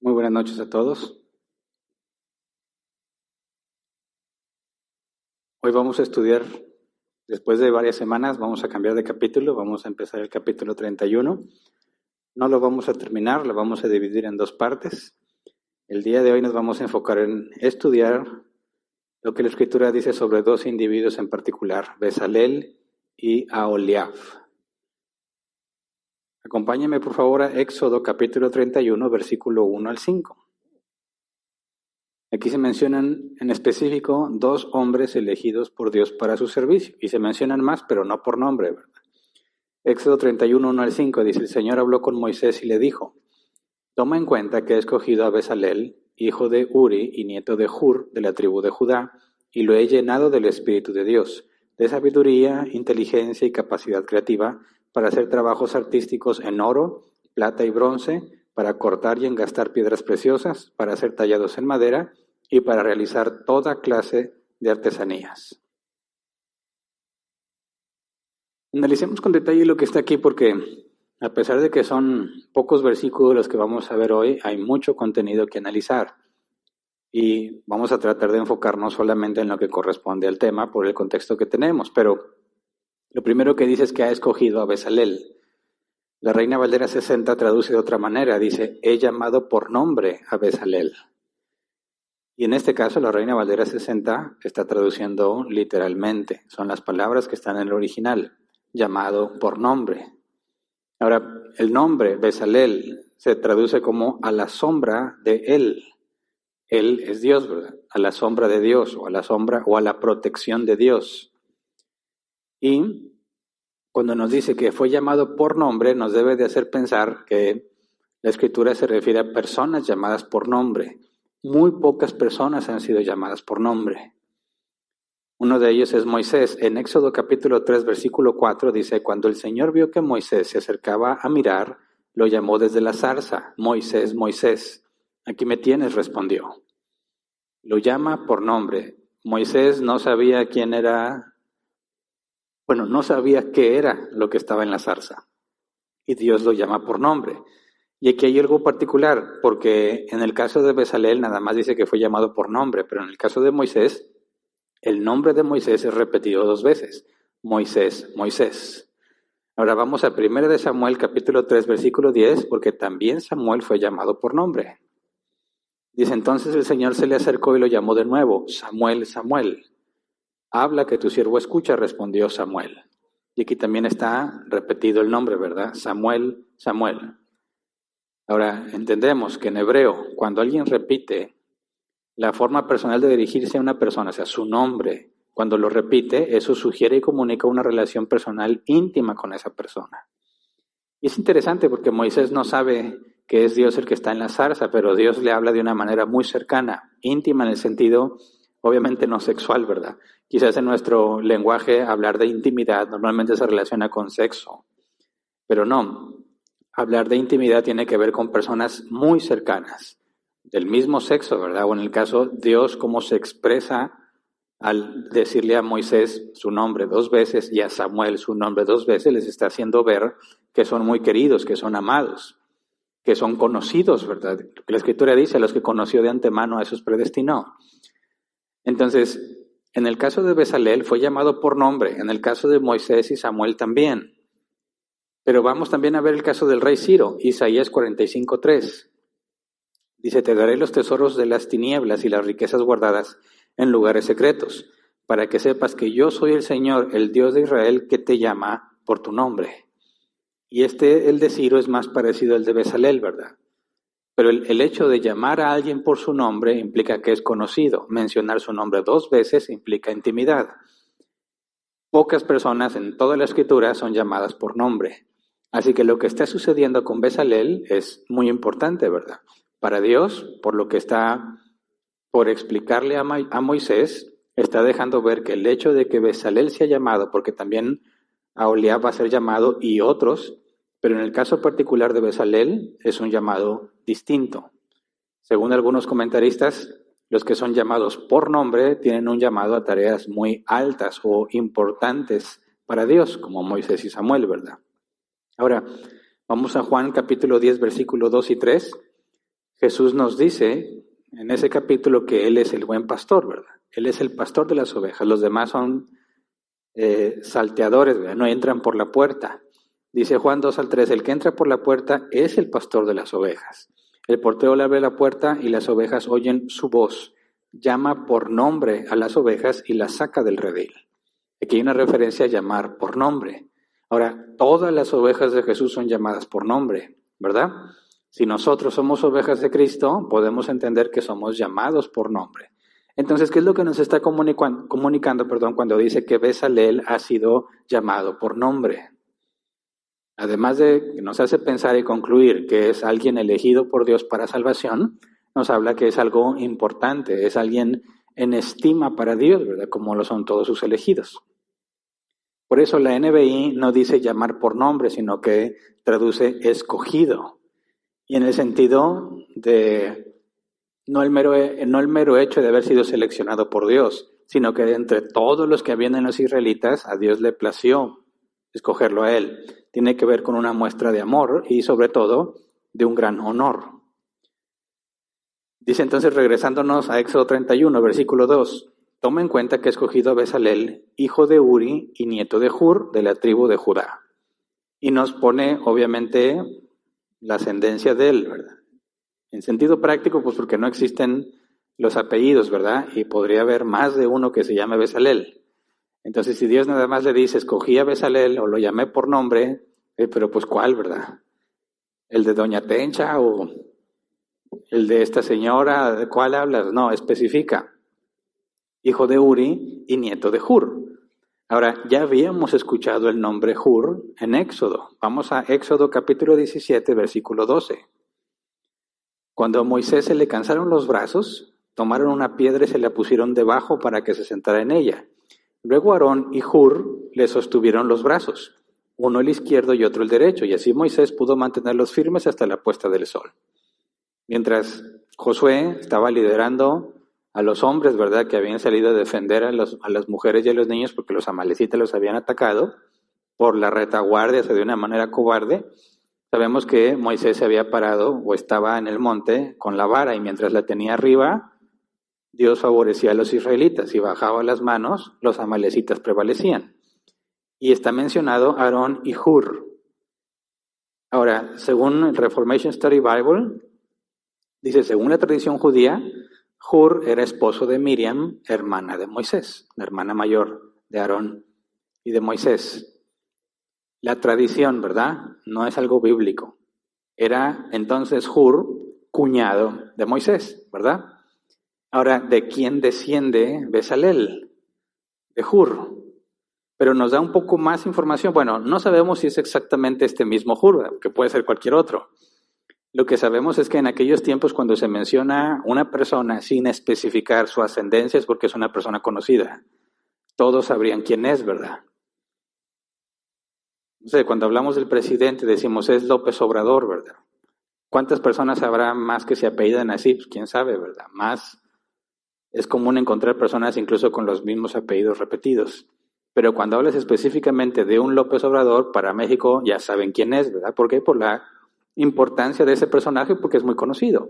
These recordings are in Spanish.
Muy buenas noches a todos. Hoy vamos a estudiar, después de varias semanas, vamos a cambiar de capítulo, vamos a empezar el capítulo 31. No lo vamos a terminar, lo vamos a dividir en dos partes. El día de hoy nos vamos a enfocar en estudiar lo que la Escritura dice sobre dos individuos en particular, Bezalel y Aholiab. Acompáñenme por favor a Éxodo capítulo 31, versículo 1 al 5. Aquí se mencionan en específico dos hombres elegidos por Dios para su servicio. Y se mencionan más, pero no por nombre, ¿verdad? Éxodo 31, 1 al 5 dice: el Señor habló con Moisés y le dijo: toma en cuenta que he escogido a Bezalel, hijo de Uri y nieto de Hur, de la tribu de Judá, y lo he llenado del Espíritu de Dios, de sabiduría, inteligencia y capacidad creativa, para hacer trabajos artísticos en oro, plata y bronce, para cortar y engastar piedras preciosas, para hacer tallados en madera y para realizar toda clase de artesanías. Analicemos con detalle lo que está aquí porque a pesar de que son pocos versículos los que vamos a ver hoy, hay mucho contenido que analizar. Y vamos a tratar de enfocarnos solamente en lo que corresponde al tema por el contexto que tenemos. Pero lo primero que dice es que ha escogido a Bezalel. La Reina Valera 60 traduce de otra manera, dice: he llamado por nombre a Bezalel. Y en este caso la Reina Valera 60 está traduciendo literalmente. Son las palabras que están en el original, llamado por nombre. Ahora, el nombre Bezalel se traduce como a la sombra de él. Él es Dios, ¿verdad? A la sombra de Dios, o a la sombra o a la protección de Dios. Y cuando nos dice que fue llamado por nombre, nos debe de hacer pensar que la Escritura se refiere a personas llamadas por nombre. Muy pocas personas han sido llamadas por nombre. Uno de ellos es Moisés. En Éxodo capítulo 3, versículo 4 dice: cuando el Señor vio que Moisés se acercaba a mirar, lo llamó desde la zarza: Moisés, Moisés, aquí me tienes, respondió. Lo llama por nombre. Moisés no sabía quién era, no sabía qué era lo que estaba en la zarza. Y Dios lo llama por nombre. Y aquí hay algo particular, porque en el caso de Bezalel nada más dice que fue llamado por nombre, pero en el caso de Moisés, el nombre de Moisés es repetido dos veces: Moisés, Moisés. Ahora vamos a 1 de Samuel capítulo 3 versículo 10, porque también Samuel fue llamado por nombre. Dice: entonces el Señor se le acercó y lo llamó de nuevo: Samuel, Samuel. Habla, que tu siervo escucha, respondió Samuel. Y aquí también está repetido el nombre, ¿verdad? Samuel, Samuel. Ahora, entendemos que en hebreo, cuando alguien repite la forma personal de dirigirse a una persona, o sea, su nombre, cuando lo repite, eso sugiere y comunica una relación personal íntima con esa persona. Y es interesante porque Moisés no sabe que es Dios el que está en la zarza, pero Dios le habla de una manera muy cercana, íntima en el sentido, obviamente no sexual, ¿verdad? Quizás en nuestro lenguaje hablar de intimidad normalmente se relaciona con sexo, pero no. Hablar de intimidad tiene que ver con personas muy cercanas, del mismo sexo, ¿verdad? O en el caso, Dios cómo se expresa al decirle a Moisés su nombre dos veces y a Samuel su nombre dos veces, les está haciendo ver que son muy queridos, que son amados, que son conocidos, ¿verdad? La Escritura dice: a los que conoció de antemano, a esos predestinó. Entonces, en el caso de Bezalel fue llamado por nombre, en el caso de Moisés y Samuel también. Pero vamos también a ver el caso del rey Ciro, Isaías 45:3. Dice: te daré los tesoros de las tinieblas y las riquezas guardadas en lugares secretos, para que sepas que yo soy el Señor, el Dios de Israel, que te llama por tu nombre. Y el de Ciro es más parecido al de Bezalel, ¿verdad? Pero el hecho de llamar a alguien por su nombre implica que es conocido. Mencionar su nombre dos veces implica intimidad. Pocas personas en toda la Escritura son llamadas por nombre. Así que lo que está sucediendo con Bezalel es muy importante, ¿verdad? Para Dios, por lo que está por explicarle a Moisés, está dejando ver que el hecho de que Bezalel sea llamado, porque también Aholiab va a ser llamado y otros, pero en el caso particular de Bezalel es un llamado distinto. Según algunos comentaristas, los que son llamados por nombre tienen un llamado a tareas muy altas o importantes para Dios, como Moisés y Samuel, ¿verdad? Ahora, vamos a Juan capítulo 10, versículos 2 y 3. Jesús nos dice en ese capítulo que Él es el buen pastor, ¿verdad? Él es el pastor de las ovejas. Los demás son salteadores, ¿verdad? No entran por la puerta. Dice Juan 2:3, el que entra por la puerta es el pastor de las ovejas. El portero le abre la puerta y las ovejas oyen su voz. Llama por nombre a las ovejas y las saca del redil. Aquí hay una referencia a llamar por nombre. Ahora, todas las ovejas de Jesús son llamadas por nombre, ¿verdad? Si nosotros somos ovejas de Cristo, podemos entender que somos llamados por nombre. Entonces, ¿qué es lo que nos está comunicando, cuando dice que Bezalel ha sido llamado por nombre? Además de que nos hace pensar y concluir que es alguien elegido por Dios para salvación, nos habla que es algo importante, es alguien en estima para Dios, ¿verdad? Como lo son todos sus elegidos. Por eso la NBI no dice llamar por nombre, sino que traduce escogido. Y en el sentido de no el mero hecho de haber sido seleccionado por Dios, sino que entre todos los que habían en los israelitas, a Dios le plació escogerlo a él. Tiene que ver con una muestra de amor y sobre todo de un gran honor. Dice entonces, regresándonos a Éxodo 31, versículo 2, toma en cuenta que he escogido a Bezalel, hijo de Uri y nieto de Hur, de la tribu de Judá. Y nos pone, obviamente, la ascendencia de él, ¿verdad? En sentido práctico, pues porque no existen los apellidos, ¿verdad? Y podría haber más de uno que se llame Bezalel. Entonces, si Dios nada más le dice, escogí a Bezalel o lo llamé por nombre, pero pues ¿cuál, verdad? ¿El de Doña Tencha o el de esta señora? ¿De cuál hablas? No, especifica. Hijo de Uri y nieto de Hur. Ahora, ya habíamos escuchado el nombre Hur en Éxodo. Vamos a Éxodo capítulo 17, versículo 12. Cuando a Moisés se le cansaron los brazos, tomaron una piedra y se la pusieron debajo para que se sentara en ella. Luego Aarón y Hur le sostuvieron los brazos, uno el izquierdo y otro el derecho, y así Moisés pudo mantenerlos firmes hasta la puesta del sol. Mientras Josué estaba liderando a los hombres, ¿verdad?, que habían salido a defender a las mujeres y a los niños porque los amalecitas los habían atacado por la retaguardia, o sea, de una manera cobarde. Sabemos que Moisés se había parado o estaba en el monte con la vara y mientras la tenía arriba, Dios favorecía a los israelitas y bajaba las manos, los amalecitas prevalecían. Y está mencionado Aarón y Hur. Ahora, según el Reformation Study Bible, dice, según la tradición judía, Hur era esposo de Miriam, hermana de Moisés, la hermana mayor de Aarón y de Moisés. La tradición, ¿verdad? No es algo bíblico. Era entonces Hur, cuñado de Moisés, ¿verdad? Ahora, ¿de quién desciende Bezalel? De Hur. Pero nos da un poco más información. Bueno, no sabemos si es exactamente este mismo Hur, que puede ser cualquier otro. Lo que sabemos es que en aquellos tiempos cuando se menciona una persona sin especificar su ascendencia es porque es una persona conocida. Todos sabrían quién es, ¿verdad? No sé, cuando hablamos del presidente decimos es López Obrador, ¿verdad? ¿Cuántas personas habrá más que se apellidan así? Pues quién sabe, ¿verdad? Más. Es común encontrar personas incluso con los mismos apellidos repetidos. Pero cuando hablas específicamente de un López Obrador, para México ya saben quién es, ¿verdad? ¿Por qué? Por la importancia de ese personaje, porque es muy conocido.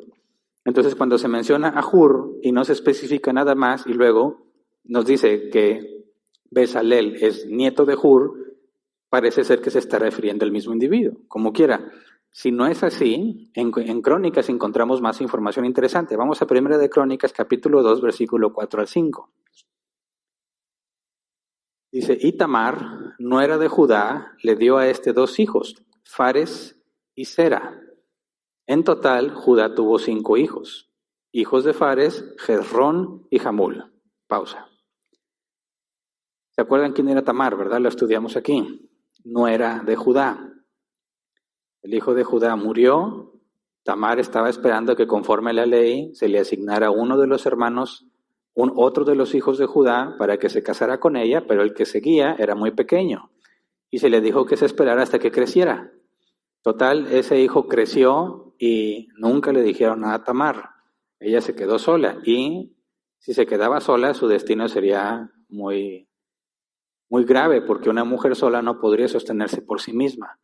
Entonces, cuando se menciona a Hur y no se especifica nada más, y luego nos dice que Bezalel es nieto de Hur, parece ser que se está refiriendo al mismo individuo, como quiera. Si no es así, en Crónicas encontramos más información interesante. Vamos a Primera de Crónicas, capítulo 2, versículo 4 al 5. Dice, y Tamar, nuera de Judá, le dio a este 2 hijos, Fares y Zera. En total, Judá tuvo 5 hijos. Hijos de Fares, Jezrón y Jamul. Pausa. ¿Se acuerdan quién era Tamar, verdad? Lo estudiamos aquí. Nuera de Judá. El hijo de Judá murió. Tamar estaba esperando que conforme a la ley se le asignara a uno de los hermanos, otro de los hijos de Judá, para que se casara con ella, pero el que seguía era muy pequeño. Y se le dijo que se esperara hasta que creciera. Total, ese hijo creció y nunca le dijeron nada a Tamar. Ella se quedó sola y si se quedaba sola, su destino sería muy, muy grave, porque una mujer sola no podría sostenerse por sí misma.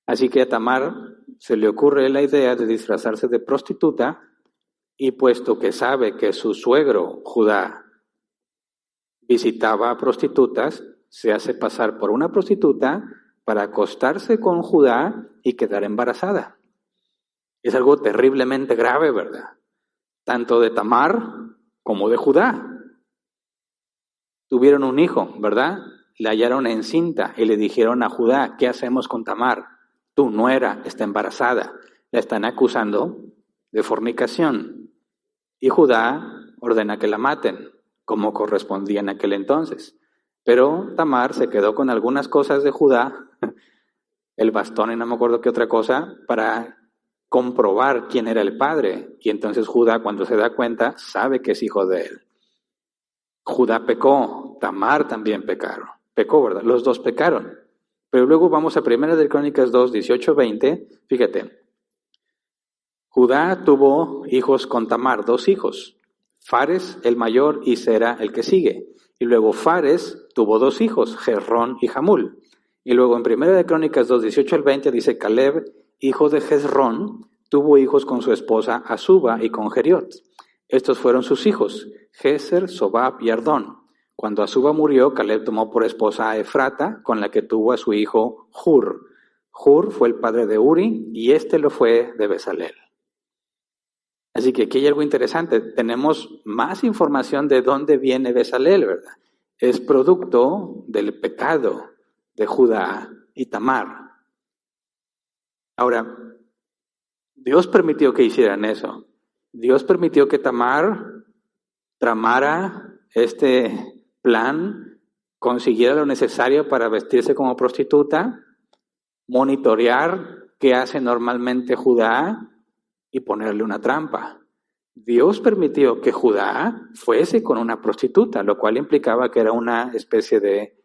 Así que a Tamar se le ocurre la idea de disfrazarse de prostituta y puesto que sabe que su suegro Judá visitaba a prostitutas, se hace pasar por una prostituta para acostarse con Judá y quedar embarazada. Es algo terriblemente grave, ¿verdad? Tanto de Tamar como de Judá. Tuvieron un hijo, ¿verdad? La hallaron encinta y le dijeron a Judá, ¿qué hacemos con Tamar? Tu nuera está embarazada. La están acusando de fornicación. Y Judá ordena que la maten, como correspondía en aquel entonces. Pero Tamar se quedó con algunas cosas de Judá, el bastón y no me acuerdo qué otra cosa, para comprobar quién era el padre. Y entonces Judá, cuando se da cuenta, sabe que es hijo de él. Judá pecó, Tamar también pecó, ¿verdad? Los dos pecaron. Pero luego vamos a 1 de Crónicas 2, 18, 20. Fíjate, Judá tuvo hijos con Tamar, 2 hijos. Fares el mayor y Sera el que sigue. Y luego Fares tuvo 2 hijos, Jezrón y Jamul. Y luego en 1 de Crónicas 2, 18 al 20 dice Caleb, hijo de Jezrón, tuvo hijos con su esposa Azuba y con Geriot. Estos fueron sus hijos, Geser, Sobab y Ardón. Cuando Azuba murió, Caleb tomó por esposa a Efrata, con la que tuvo a su hijo Hur. Hur fue el padre de Uri y este lo fue de Bezalel. Así que aquí hay algo interesante. Tenemos más información de dónde viene Bezalel, ¿verdad? Es producto del pecado de Judá y Tamar. Ahora, Dios permitió que hicieran eso. Dios permitió que Tamar tramara este plan, consiguiera lo necesario para vestirse como prostituta, monitorear qué hace normalmente Judá y ponerle una trampa. Dios permitió que Judá fuese con una prostituta, lo cual implicaba que era una especie de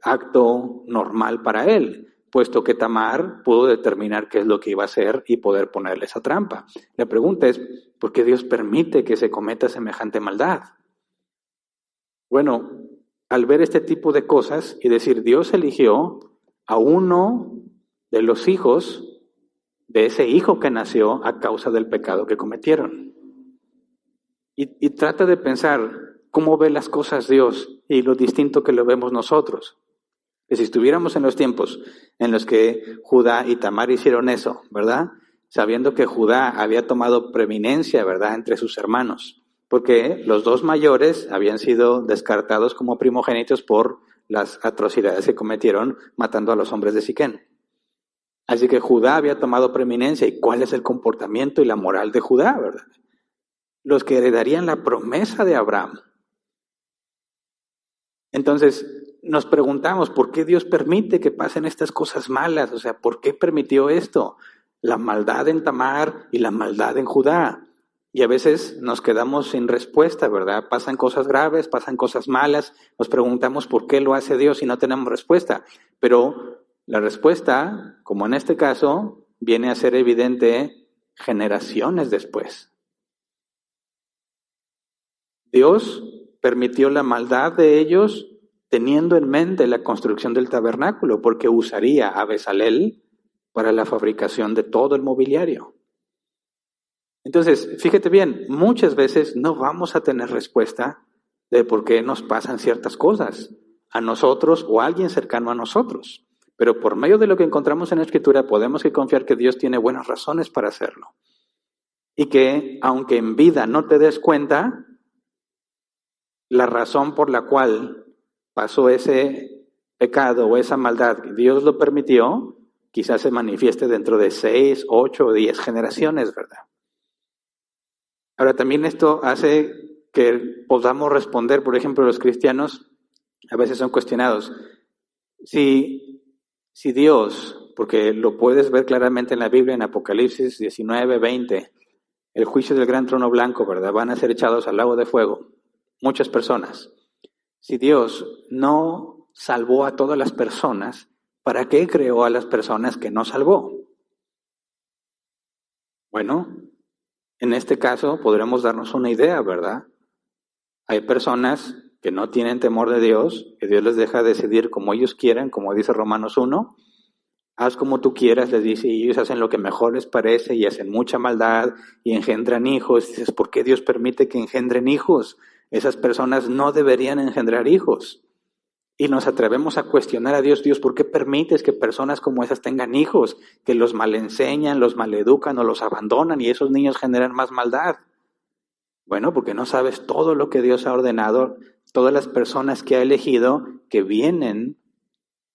acto normal para él, puesto que Tamar pudo determinar qué es lo que iba a hacer y poder ponerle esa trampa. La pregunta es, ¿por qué Dios permite que se cometa semejante maldad? Bueno, al ver este tipo de cosas y decir, Dios eligió a uno de los hijos de ese hijo que nació a causa del pecado que cometieron. Y trata de pensar cómo ve las cosas Dios y lo distinto que lo vemos nosotros. Que si estuviéramos en los tiempos en los que Judá y Tamar hicieron eso, ¿verdad? Sabiendo que Judá había tomado preeminencia, ¿verdad?, entre sus hermanos, porque los 2 mayores habían sido descartados como primogénitos por las atrocidades que cometieron matando a los hombres de Siquén. Así que Judá había tomado preeminencia. ¿Y cuál es el comportamiento y la moral de Judá, verdad? Los que heredarían la promesa de Abraham. Entonces, nos preguntamos, ¿por qué Dios permite que pasen estas cosas malas? O sea, ¿por qué permitió esto? La maldad en Tamar y la maldad en Judá. Y a veces nos quedamos sin respuesta, ¿verdad? Pasan cosas graves, pasan cosas malas. Nos preguntamos por qué lo hace Dios y no tenemos respuesta. Pero la respuesta, como en este caso, viene a ser evidente generaciones después. Dios permitió la maldad de ellos teniendo en mente la construcción del tabernáculo, porque usaría a Bezalel para la fabricación de todo el mobiliario. Entonces, fíjate bien, muchas veces no vamos a tener respuesta de por qué nos pasan ciertas cosas a nosotros o a alguien cercano a nosotros. Pero por medio de lo que encontramos en la Escritura podemos confiar que Dios tiene buenas razones para hacerlo. Y que aunque en vida no te des cuenta, la razón por la cual pasó ese pecado o esa maldad, Dios lo permitió, quizás se manifieste dentro de 6, 8 o 10 generaciones, ¿verdad? Ahora también esto hace que podamos responder, por ejemplo, los cristianos a veces son cuestionados. Si Dios, porque lo puedes ver claramente en la Biblia, en Apocalipsis 19, 20, el juicio del gran trono blanco, ¿verdad? Van a ser echados al lago de fuego muchas personas. Si Dios no salvó a todas las personas, ¿para qué creó a las personas que no salvó? Bueno, en este caso podremos darnos una idea, ¿verdad? Hay personas que no tienen temor de Dios, que Dios les deja decidir como ellos quieran, como dice Romanos 1, haz como tú quieras, les dice, y ellos hacen lo que mejor les parece y hacen mucha maldad y engendran hijos. Dices, ¿por qué Dios permite que engendren hijos? Esas personas no deberían engendrar hijos. Y nos atrevemos a cuestionar a Dios, Dios, ¿por qué permites que personas como esas tengan hijos? Que los malenseñan, los maleducan o los abandonan y esos niños generan más maldad. Bueno, porque no sabes todo lo que Dios ha ordenado, todas las personas que ha elegido que vienen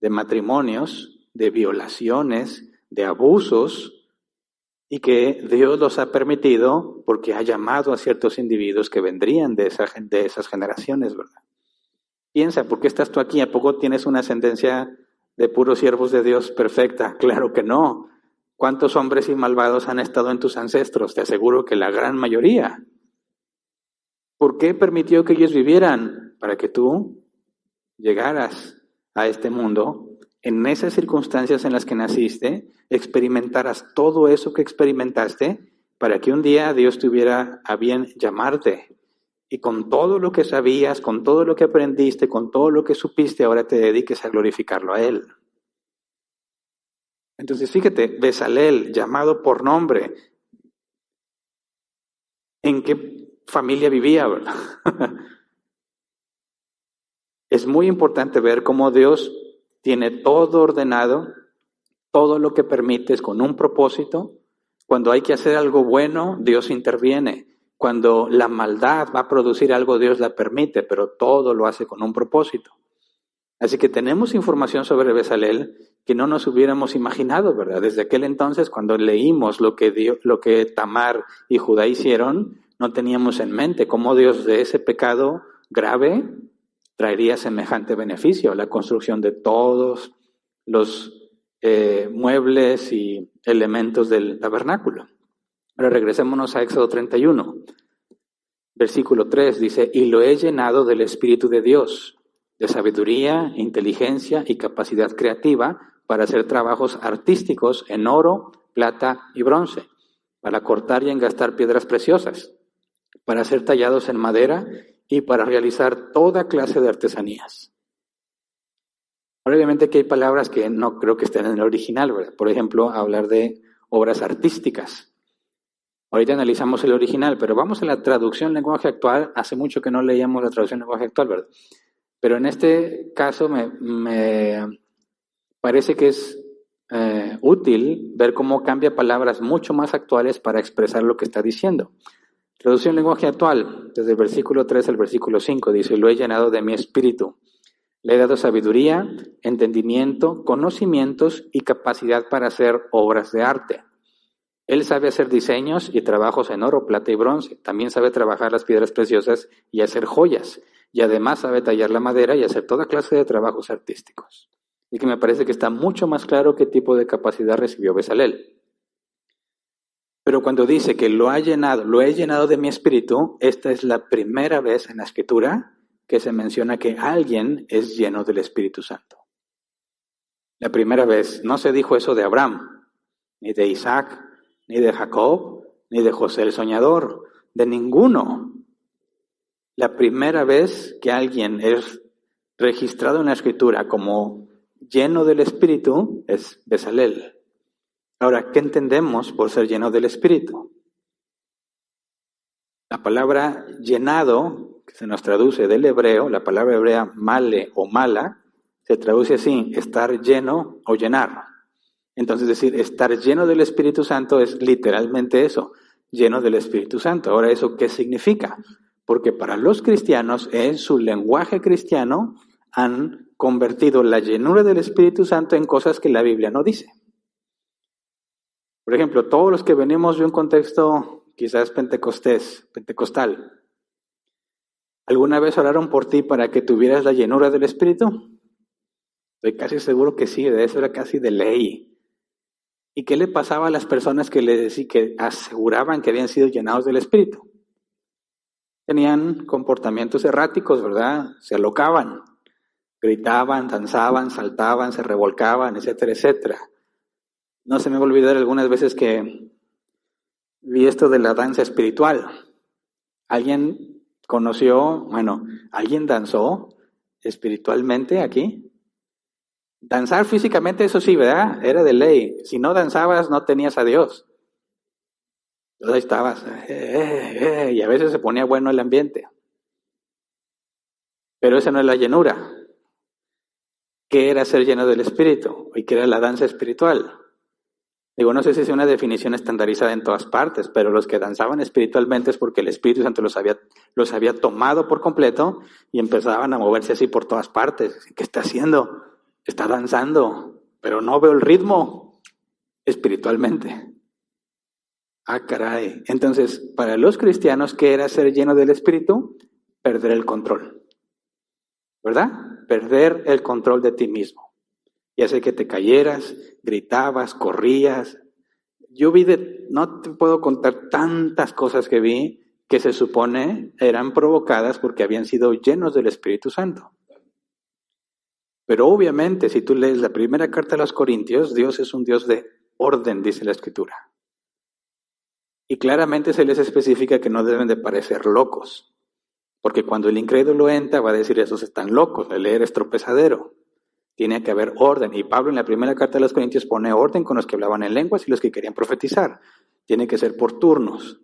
de matrimonios, de violaciones, de abusos, y que Dios los ha permitido porque ha llamado a ciertos individuos que vendrían de esas generaciones, ¿verdad? Piensa, ¿por qué estás tú aquí? ¿A poco tienes una ascendencia de puros siervos de Dios perfecta? Claro que no. ¿Cuántos hombres y malvados han estado en tus ancestros? Te aseguro que la gran mayoría. ¿Por qué permitió que ellos vivieran? Para que tú llegaras a este mundo, en esas circunstancias en las que naciste, experimentaras todo eso que experimentaste, para que un día Dios tuviera a bien llamarte. Y con todo lo que sabías, con todo lo que aprendiste, con todo lo que supiste, ahora te dediques a glorificarlo a Él. Entonces fíjate, Bezalel, llamado por nombre, ¿en qué familia vivía, verdad? Es muy importante ver cómo Dios tiene todo ordenado, todo lo que permites con un propósito. Cuando hay que hacer algo bueno, Dios interviene. Cuando la maldad va a producir algo, Dios la permite, pero todo lo hace con un propósito. Así que tenemos información sobre Bezalel que no nos hubiéramos imaginado, ¿verdad? Desde aquel entonces, cuando leímos lo que Tamar y Judá hicieron, no teníamos en mente cómo Dios de ese pecado grave traería semejante beneficio, la construcción de todos los muebles y elementos del tabernáculo. Ahora regresémonos a Éxodo 31, versículo 3, dice, y lo he llenado del Espíritu de Dios, de sabiduría, inteligencia y capacidad creativa para hacer trabajos artísticos en oro, plata y bronce, para cortar y engastar piedras preciosas, para ser tallados en madera y para realizar toda clase de artesanías. Obviamente que hay palabras que no creo que estén en el original, ¿verdad? Por ejemplo, hablar de obras artísticas. Ahorita analizamos el original, pero vamos a la traducción lenguaje actual. Hace mucho que no leíamos la traducción lenguaje actual, ¿verdad? Pero en este caso me parece que es útil ver cómo cambia palabras mucho más actuales para expresar lo que está diciendo. Traducción lenguaje actual, desde el versículo 3 al versículo 5, dice, lo he llenado de mi espíritu. Le he dado sabiduría, entendimiento, conocimientos y capacidad para hacer obras de arte. Él sabe hacer diseños y trabajos en oro, plata y bronce. También sabe trabajar las piedras preciosas y hacer joyas. Y además sabe tallar la madera y hacer toda clase de trabajos artísticos. Y que me parece que está mucho más claro qué tipo de capacidad recibió Bezalel. Pero cuando dice que lo he llenado de mi espíritu, esta es la primera vez en la Escritura que se menciona que alguien es lleno del Espíritu Santo. La primera vez, no se dijo eso de Abraham, ni de Isaac, ni de Jacob, ni de José el soñador, de ninguno. La primera vez que alguien es registrado en la Escritura como lleno del Espíritu es Bezalel. Ahora, ¿qué entendemos por ser lleno del Espíritu? La palabra llenado, que se nos traduce del hebreo, la palabra hebrea male o mala, se traduce así, estar lleno o llenar. Entonces, decir, estar lleno del Espíritu Santo es literalmente eso, lleno del Espíritu Santo. Ahora, ¿eso qué significa? Porque para los cristianos, en su lenguaje cristiano, han convertido la llenura del Espíritu Santo en cosas que la Biblia no dice. Por ejemplo, todos los que venimos de un contexto quizás pentecostal, ¿alguna vez oraron por ti para que tuvieras la llenura del Espíritu? Estoy casi seguro que sí, de eso era casi de ley. ¿Y qué le pasaba a las personas que aseguraban que habían sido llenados del Espíritu? Tenían comportamientos erráticos, ¿verdad? Se alocaban, gritaban, danzaban, saltaban, se revolcaban, etcétera, etcétera. No se me va a olvidar algunas veces que vi esto de la danza espiritual. Alguien danzó espiritualmente aquí. Danzar físicamente, eso sí, ¿verdad? Era de ley. Si no danzabas, no tenías a Dios. Entonces ahí estabas, y a veces se ponía bueno el ambiente. Pero esa no es la llenura. ¿Qué era ser lleno del Espíritu? ¿Y qué era la danza espiritual? Digo, no sé si es una definición estandarizada en todas partes, pero los que danzaban espiritualmente es porque el Espíritu Santo los había tomado por completo y empezaban a moverse así por todas partes. ¿Qué está haciendo? Está danzando, pero no veo el ritmo espiritualmente. Ah, caray. Entonces, para los cristianos, ¿qué era ser lleno del Espíritu? Perder el control, ¿verdad? Perder el control de ti mismo. Ya sé que te cayeras, gritabas, corrías. No te puedo contar tantas cosas que vi que se supone eran provocadas porque habían sido llenos del Espíritu Santo. Pero obviamente, si tú lees la primera carta a los Corintios, Dios es un Dios de orden, dice la Escritura. Y claramente se les especifica que no deben de parecer locos. Porque cuando el incrédulo entra va a decir, esos están locos, el leer es tropezadero. Tiene que haber orden. Y Pablo en la primera carta de los Corintios pone orden con los que hablaban en lenguas y los que querían profetizar. Tiene que ser por turnos.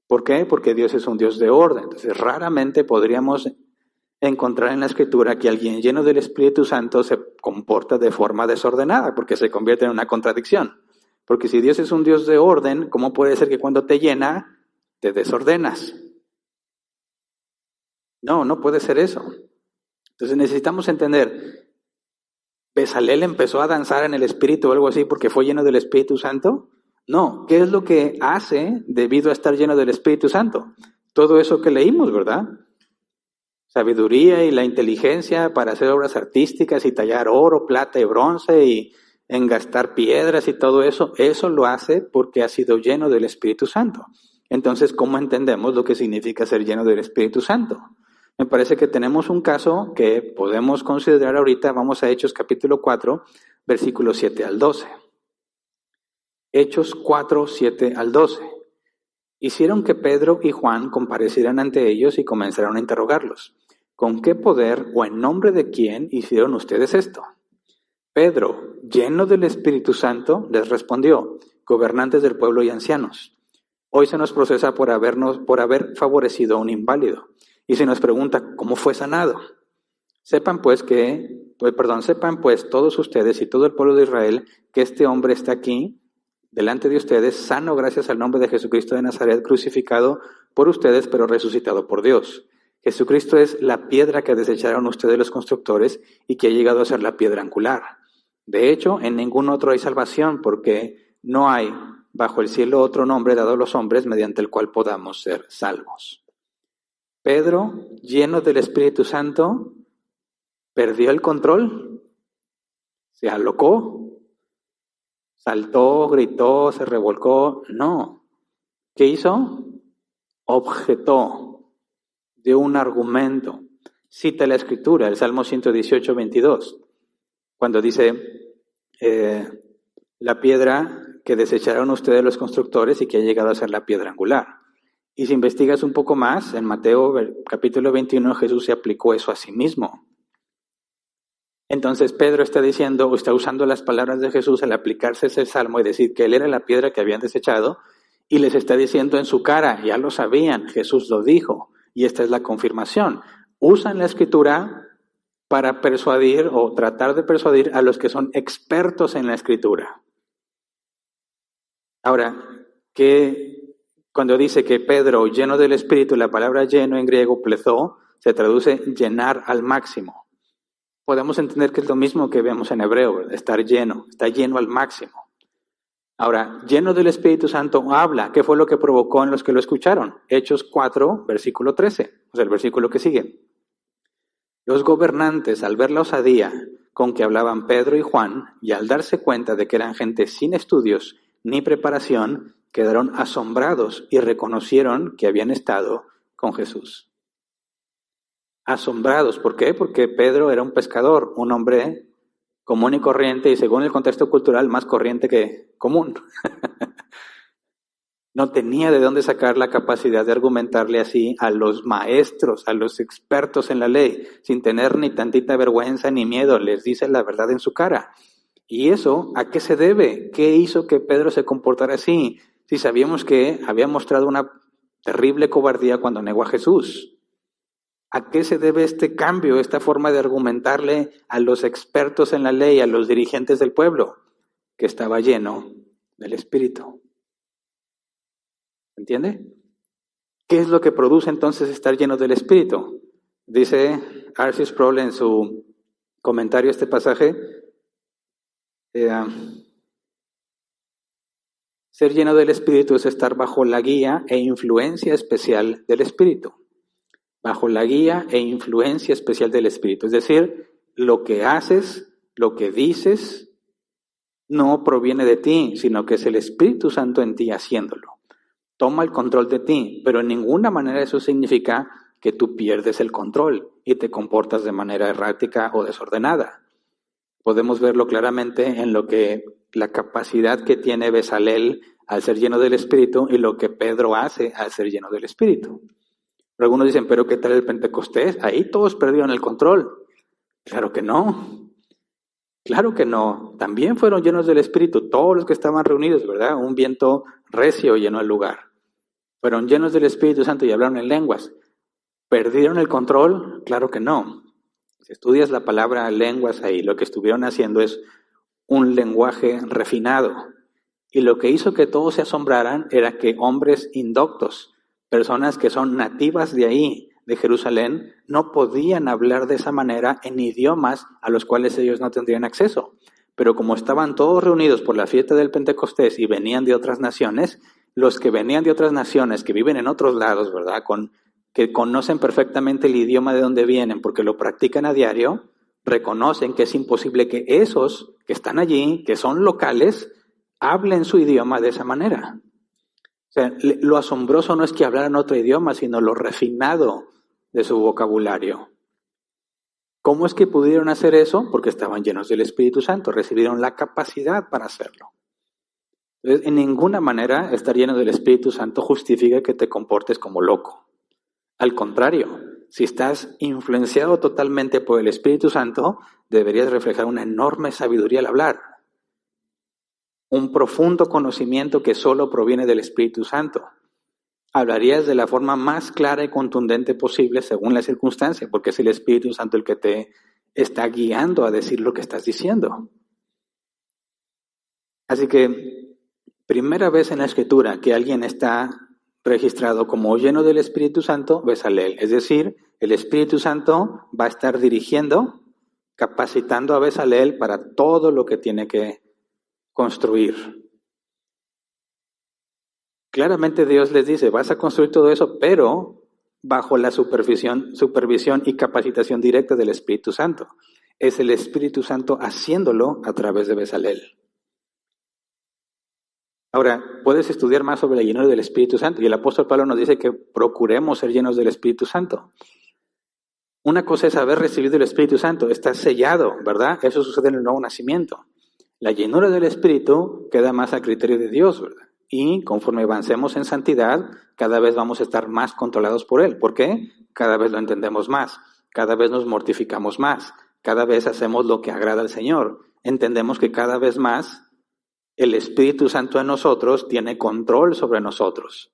¿Por qué? Porque Dios es un Dios de orden. Entonces raramente podríamos encontrar en la Escritura que alguien lleno del Espíritu Santo se comporta de forma desordenada, porque se convierte en una contradicción. Porque si Dios es un Dios de orden, ¿cómo puede ser que cuando te llena, te desordenas? No puede ser eso. Entonces necesitamos entender, ¿Bezalel empezó a danzar en el Espíritu o algo así porque fue lleno del Espíritu Santo? No, ¿qué es lo que hace debido a estar lleno del Espíritu Santo? Todo eso que leímos, ¿verdad? Sabiduría y la inteligencia para hacer obras artísticas y tallar oro, plata y bronce y engastar piedras y todo eso, eso lo hace porque ha sido lleno del Espíritu Santo. Entonces, ¿cómo entendemos lo que significa ser lleno del Espíritu Santo? Me parece que tenemos un caso que podemos considerar ahorita. Vamos a Hechos capítulo 4, versículos 7 al 12. Hechos 4, 7 al 12. Hicieron que Pedro y Juan comparecieran ante ellos y comenzaron a interrogarlos. ¿Con qué poder o en nombre de quién hicieron ustedes esto? Pedro, lleno del Espíritu Santo, les respondió, gobernantes del pueblo y ancianos. Hoy se nos procesa por haber favorecido a un inválido. Y se nos pregunta, ¿cómo fue sanado? Sepan pues todos ustedes y todo el pueblo de Israel que este hombre está aquí, delante de ustedes, sano gracias al nombre de Jesucristo de Nazaret, crucificado por ustedes, pero resucitado por Dios. Jesucristo es la piedra que desecharon ustedes los constructores y que ha llegado a ser la piedra angular. De hecho, en ningún otro hay salvación, porque no hay bajo el cielo otro nombre dado a los hombres mediante el cual podamos ser salvos. Pedro, lleno del Espíritu Santo, perdió el control, se alocó, saltó, gritó, se revolcó. No. ¿Qué hizo? Objetó, dio un argumento. Cita la Escritura, el Salmo 118, 22, cuando dice, la piedra que desecharon ustedes los constructores y que ha llegado a ser la piedra angular. Y si investigas un poco más, en Mateo capítulo 21, Jesús se aplicó eso a sí mismo. Entonces Pedro está usando las palabras de Jesús al aplicarse ese salmo y decir que él era la piedra que habían desechado, y les está diciendo en su cara, ya lo sabían, Jesús lo dijo, y esta es la confirmación. Usan la Escritura para persuadir o tratar de persuadir a los que son expertos en la Escritura. Ahora, cuando dice que Pedro, lleno del Espíritu, la palabra lleno en griego, plezó, se traduce llenar al máximo. Podemos entender que es lo mismo que vemos en hebreo, estar lleno, está lleno al máximo. Ahora, lleno del Espíritu Santo habla. ¿Qué fue lo que provocó en los que lo escucharon? Hechos 4, versículo 13, o sea, el versículo que sigue. Los gobernantes, al ver la osadía con que hablaban Pedro y Juan, y al darse cuenta de que eran gente sin estudios ni preparación, quedaron asombrados y reconocieron que habían estado con Jesús. Asombrados, ¿por qué? Porque Pedro era un pescador, un hombre común y corriente, y según el contexto cultural, más corriente que común. No tenía de dónde sacar la capacidad de argumentarle así a los maestros, a los expertos en la ley, sin tener ni tantita vergüenza ni miedo, les dice la verdad en su cara. ¿Y eso a qué se debe? ¿Qué hizo que Pedro se comportara así? Si sabíamos que había mostrado una terrible cobardía cuando negó a Jesús. ¿A qué se debe este cambio, esta forma de argumentarle a los expertos en la ley, a los dirigentes del pueblo? Que estaba lleno del Espíritu. ¿Entiende? ¿Qué es lo que produce entonces estar lleno del Espíritu? Dice R.C. Sproul en su comentario a este pasaje, ser lleno del Espíritu es estar bajo la guía e influencia especial del Espíritu. Bajo la guía e influencia especial del Espíritu. Es decir, lo que haces, lo que dices, no proviene de ti, sino que es el Espíritu Santo en ti haciéndolo. Toma el control de ti, pero en ninguna manera eso significa que tú pierdes el control y te comportas de manera errática o desordenada. Podemos verlo claramente en lo que la capacidad que tiene Bezalel al ser lleno del Espíritu y lo que Pedro hace al ser lleno del Espíritu. Pero algunos dicen, ¿pero qué tal el Pentecostés? Ahí todos perdieron el control. Claro que no. Claro que no. También fueron llenos del Espíritu, todos los que estaban reunidos, ¿verdad? Un viento recio llenó el lugar. Fueron llenos del Espíritu Santo y hablaron en lenguas. ¿Perdieron el control? Claro que no. Si estudias la palabra lenguas ahí, lo que estuvieron haciendo es un lenguaje refinado. Y lo que hizo que todos se asombraran era que hombres indoctos, personas que son nativas de ahí, de Jerusalén, no podían hablar de esa manera en idiomas a los cuales ellos no tendrían acceso. Pero como estaban todos reunidos por la fiesta del Pentecostés y venían de otras naciones, los que venían de otras naciones, que viven en otros lados, ¿verdad? Que conocen perfectamente el idioma de donde vienen porque lo practican a diario, reconocen que es imposible que esos que están allí, que son locales, hablen su idioma de esa manera. O sea, lo asombroso no es que hablaran otro idioma, sino lo refinado de su vocabulario. ¿Cómo es que pudieron hacer eso? Porque estaban llenos del Espíritu Santo, recibieron la capacidad para hacerlo. Entonces, en ninguna manera estar lleno del Espíritu Santo justifica que te comportes como loco. Al contrario, si estás influenciado totalmente por el Espíritu Santo, deberías reflejar una enorme sabiduría al hablar. Un profundo conocimiento que solo proviene del Espíritu Santo. Hablarías de la forma más clara y contundente posible según la circunstancia, porque es el Espíritu Santo el que te está guiando a decir lo que estás diciendo. Así que, primera vez en la Escritura que alguien está registrado como lleno del Espíritu Santo, Bezalel. Es decir, el Espíritu Santo va a estar dirigiendo, capacitando a Bezalel para todo lo que tiene que construir. Claramente Dios les dice, vas a construir todo eso, pero bajo la supervisión y capacitación directa del Espíritu Santo. Es el Espíritu Santo haciéndolo a través de Bezalel. Ahora, puedes estudiar más sobre la llenura del Espíritu Santo y el apóstol Pablo nos dice que procuremos ser llenos del Espíritu Santo. Una cosa es haber recibido el Espíritu Santo, está sellado, ¿verdad? Eso sucede en el nuevo nacimiento. La llenura del Espíritu queda más a criterio de Dios, ¿verdad? Y conforme avancemos en santidad, cada vez vamos a estar más controlados por Él. ¿Por qué? Cada vez lo entendemos más, cada vez nos mortificamos más, cada vez hacemos lo que agrada al Señor. Entendemos que cada vez más el Espíritu Santo en nosotros tiene control sobre nosotros.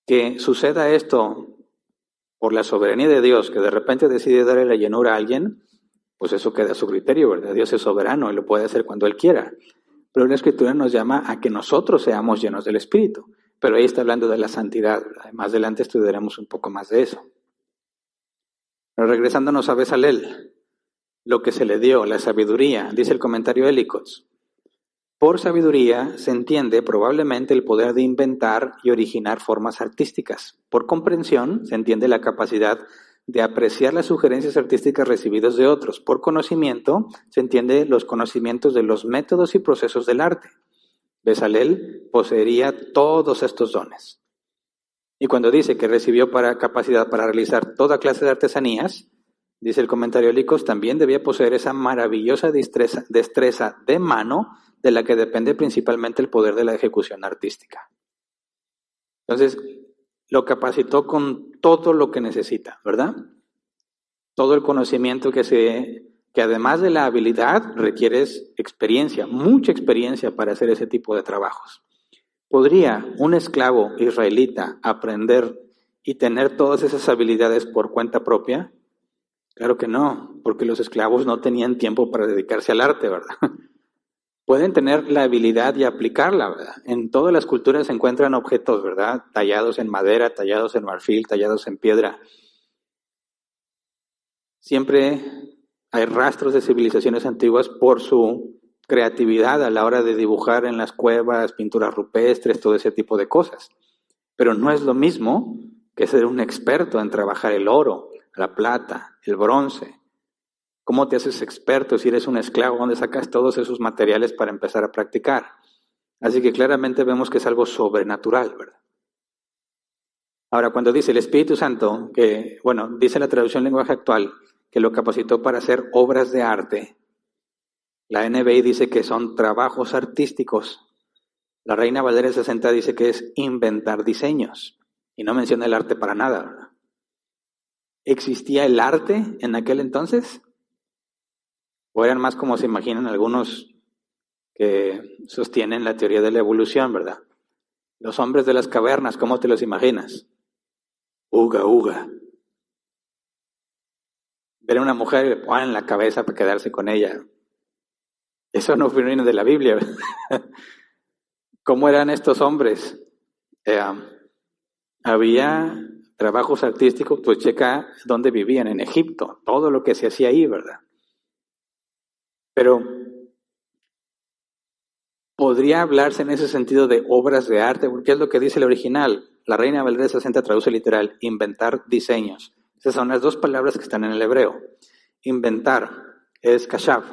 Que suceda esto por la soberanía de Dios, que de repente decide darle la llenura a alguien, pues eso queda a su criterio, ¿verdad? Dios es soberano y lo puede hacer cuando Él quiera. Pero la Escritura nos llama a que nosotros seamos llenos del Espíritu. Pero ahí está hablando de la santidad, ¿verdad? Más adelante estudiaremos un poco más de eso. Pero regresándonos a Bezalel, lo que se le dio, la sabiduría, dice el comentario de Ellicott. Por sabiduría se entiende probablemente el poder de inventar y originar formas artísticas. Por comprensión se entiende la capacidad de apreciar las sugerencias artísticas recibidas de otros. Por conocimiento se entiende los conocimientos de los métodos y procesos del arte. Bezalel poseería todos estos dones. Y cuando dice que recibió capacidad para realizar toda clase de artesanías, dice el comentario de Licos, también debía poseer esa maravillosa destreza de mano de la que depende principalmente el poder de la ejecución artística. Entonces, lo capacitó con todo lo que necesita, ¿verdad? Todo el conocimiento que además de la habilidad requieres experiencia, mucha experiencia para hacer ese tipo de trabajos. ¿Podría un esclavo israelita aprender y tener todas esas habilidades por cuenta propia? Claro que no, porque los esclavos no tenían tiempo para dedicarse al arte, ¿verdad? Pueden tener la habilidad y aplicarla, ¿verdad? En todas las culturas se encuentran objetos, ¿verdad? Tallados en madera, tallados en marfil, tallados en piedra. Siempre hay rastros de civilizaciones antiguas por su creatividad a la hora de dibujar en las cuevas, pinturas rupestres, todo ese tipo de cosas. Pero no es lo mismo que ser un experto en trabajar el oro, la plata, el bronce. ¿Cómo te haces experto si eres un esclavo? ¿Dónde sacas todos esos materiales para empezar a practicar? Así que claramente vemos que es algo sobrenatural, ¿verdad? Ahora, cuando dice el Espíritu Santo, que, bueno, dice la traducción lenguaje actual, que lo capacitó para hacer obras de arte, la NBI dice que son trabajos artísticos. La Reina Valera 60 dice que es inventar diseños, y no menciona el arte para nada, ¿verdad? ¿Existía el arte en aquel entonces? ¿O eran más como se imaginan algunos que sostienen la teoría de la evolución, ¿verdad? Los hombres de las cavernas, ¿cómo te los imaginas? Uga, uga. Ver a una mujer y le ponen la cabeza para quedarse con ella. Eso no viene de la Biblia. ¿Cómo eran estos hombres? Había trabajos artísticos, pues checa dónde vivían, en Egipto, todo lo que se hacía ahí, ¿verdad? Pero podría hablarse en ese sentido de obras de arte, porque es lo que dice el original. La Reina Valera 60 traduce literal, inventar diseños. Esas son las dos palabras que están en el hebreo. Inventar es kashav,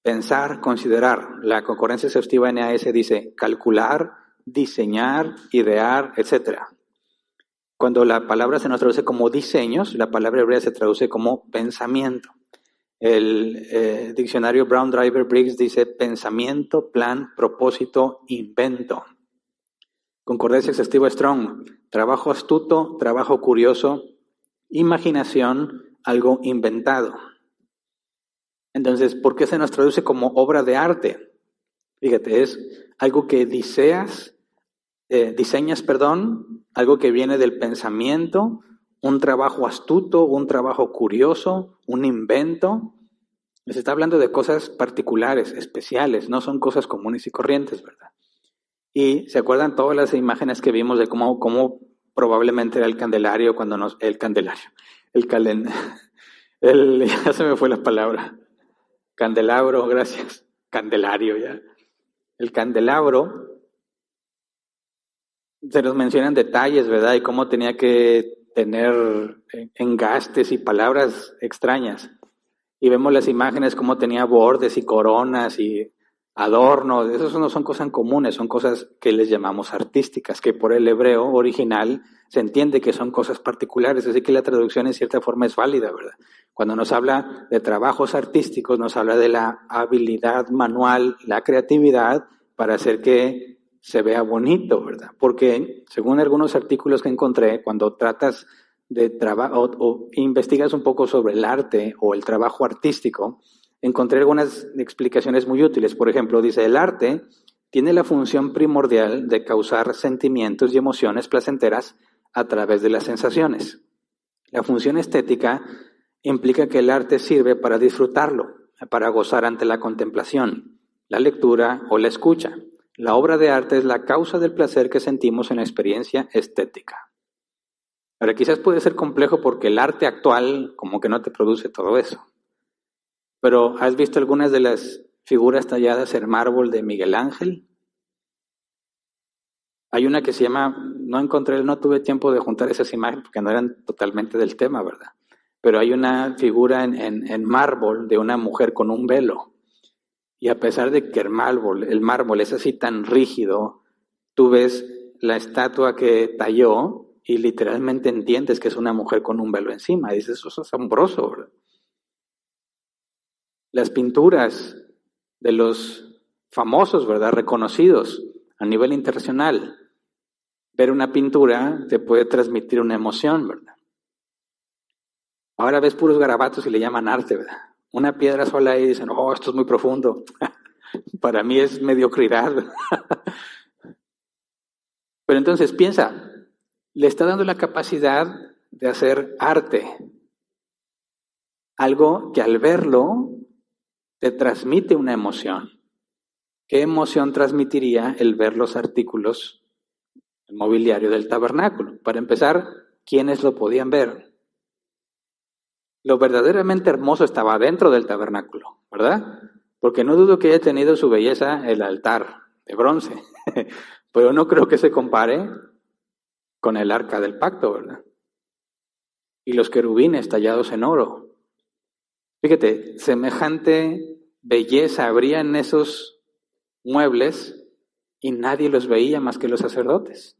pensar, considerar. La concordancia exhaustiva NAS dice calcular, diseñar, idear, etc. Cuando la palabra se nos traduce como diseños, la palabra hebrea se traduce como pensamiento. El diccionario Brown Driver Briggs dice pensamiento, plan, propósito, invento. Concordancia exhaustiva Strong, trabajo astuto, trabajo curioso, imaginación, algo inventado. Entonces, ¿por qué se nos traduce como obra de arte? Fíjate, es algo que diseñas, algo que viene del pensamiento, un trabajo astuto, un trabajo curioso, un invento. Les está hablando de cosas particulares, especiales, no son cosas comunes y corrientes, ¿verdad? Y se acuerdan todas las imágenes que vimos de cómo probablemente era el candelario ya se me fue la palabra, candelabro, gracias, candelario ya. El candelabro, se nos mencionan detalles, ¿verdad? Y cómo tenía que tener engastes y palabras extrañas. Y vemos las imágenes, cómo tenía bordes y coronas y adornos. Esas no son cosas comunes, son cosas que les llamamos artísticas, que por el hebreo original se entiende que son cosas particulares, así que la traducción en cierta forma es válida, ¿verdad? Cuando nos habla de trabajos artísticos, nos habla de la habilidad manual, la creatividad para hacer que se vea bonito, ¿verdad? Porque según algunos artículos que encontré, cuando tratas de trabajo o investigas un poco sobre el arte o el trabajo artístico, encontré algunas explicaciones muy útiles. Por ejemplo, dice, el arte tiene la función primordial de causar sentimientos y emociones placenteras a través de las sensaciones. La función estética implica que el arte sirve para disfrutarlo, para gozar ante la contemplación, la lectura o la escucha. La obra de arte es la causa del placer que sentimos en la experiencia estética. Ahora, quizás puede ser complejo porque el arte actual como que no te produce todo eso. Pero, ¿has visto algunas de las figuras talladas en mármol de Miguel Ángel? Hay una que se llama, no tuve tiempo de juntar esas imágenes porque no eran totalmente del tema, ¿verdad? Pero hay una figura en mármol de una mujer con un velo. Y a pesar de que el mármol es así tan rígido, tú ves la estatua que talló y literalmente entiendes que es una mujer con un velo encima. Y dices, eso es asombroso, ¿verdad? Las pinturas de los famosos, ¿verdad? Reconocidos a nivel internacional. ver una pintura te puede transmitir una emoción, ¿verdad? Ahora ves puros garabatos y le llaman arte, ¿verdad? Una piedra sola ahí y dicen, oh, esto es muy profundo. Para mí es mediocridad. Pero entonces piensa, le está dando la capacidad de hacer arte. Algo que al verlo te transmite una emoción. ¿Qué emoción transmitiría el ver los artículos, el mobiliario del tabernáculo? Para empezar, ¿quiénes lo podían ver? Lo verdaderamente hermoso estaba dentro del tabernáculo, ¿verdad? Porque no dudo que haya tenido su belleza el altar de bronce, pero no creo que se compare con el arca del pacto, ¿verdad? Y los querubines tallados en oro. Fíjate, semejante belleza habría en esos muebles y nadie los veía más que los sacerdotes.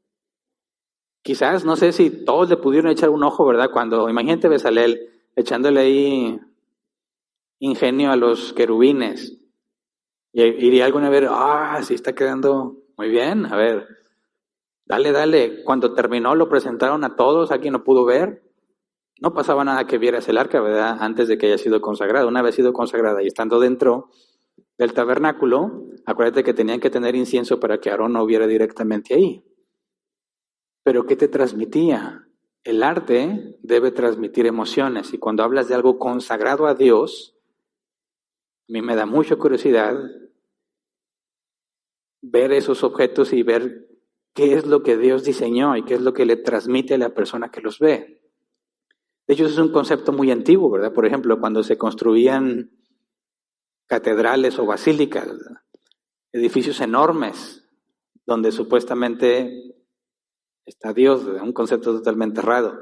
Quizás, no sé si todos le pudieron echar un ojo, ¿verdad? Cuando, imagínate Bezalel echándole ahí ingenio a los querubines. Y iría alguna vez, sí está quedando muy bien, a ver, dale. Cuando terminó lo presentaron a todos, a quien lo pudo ver. No pasaba nada que vieras el arca, ¿verdad? Antes de que haya sido consagrada. Una vez sido consagrada y estando dentro del tabernáculo, acuérdate que tenían que tener incienso para que Aarón no viera directamente ahí. Pero ¿qué te transmitía? El arte debe transmitir emociones, y cuando hablas de algo consagrado a Dios, a mí me da mucha curiosidad ver esos objetos y ver qué es lo que Dios diseñó y qué es lo que le transmite a la persona que los ve. De hecho, es un concepto muy antiguo, ¿verdad? Por ejemplo, cuando se construían catedrales o basílicas, ¿verdad? Edificios enormes, donde supuestamente está Dios, ¿verdad? Un concepto totalmente errado.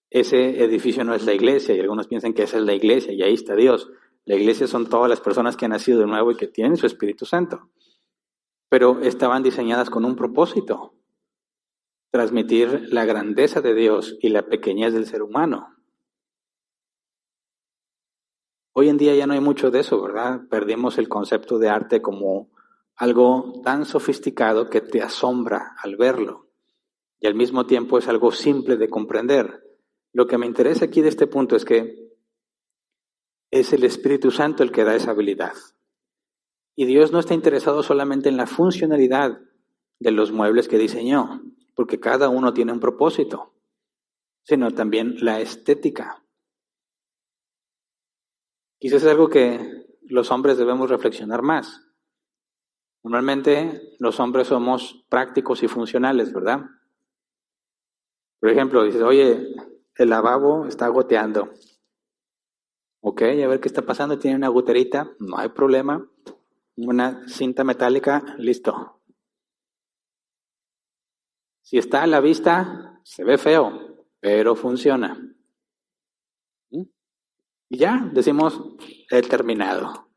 Ese edificio no es la iglesia, y algunos piensan que esa es la iglesia y ahí está Dios. La iglesia son todas las personas que han nacido de nuevo y que tienen su Espíritu Santo. Pero estaban diseñadas con un propósito: transmitir la grandeza de Dios y la pequeñez del ser humano. Hoy en día ya no hay mucho de eso, ¿verdad? Perdimos el concepto de arte como algo tan sofisticado que te asombra al verlo, y al mismo tiempo es algo simple de comprender. Lo que me interesa aquí de este punto es que es el Espíritu Santo el que da esa habilidad. Y Dios no está interesado solamente en la funcionalidad de los muebles que diseñó, porque cada uno tiene un propósito, sino también la estética. Quizás es algo que los hombres debemos reflexionar más. Normalmente los hombres somos prácticos y funcionales, ¿verdad? Por ejemplo, dices, oye, el lavabo está goteando. Ok, a ver qué está pasando, tiene una goterita, no hay problema. Una cinta metálica, listo. Si está a la vista, se ve feo, pero funciona. Y ya, decimos, he terminado.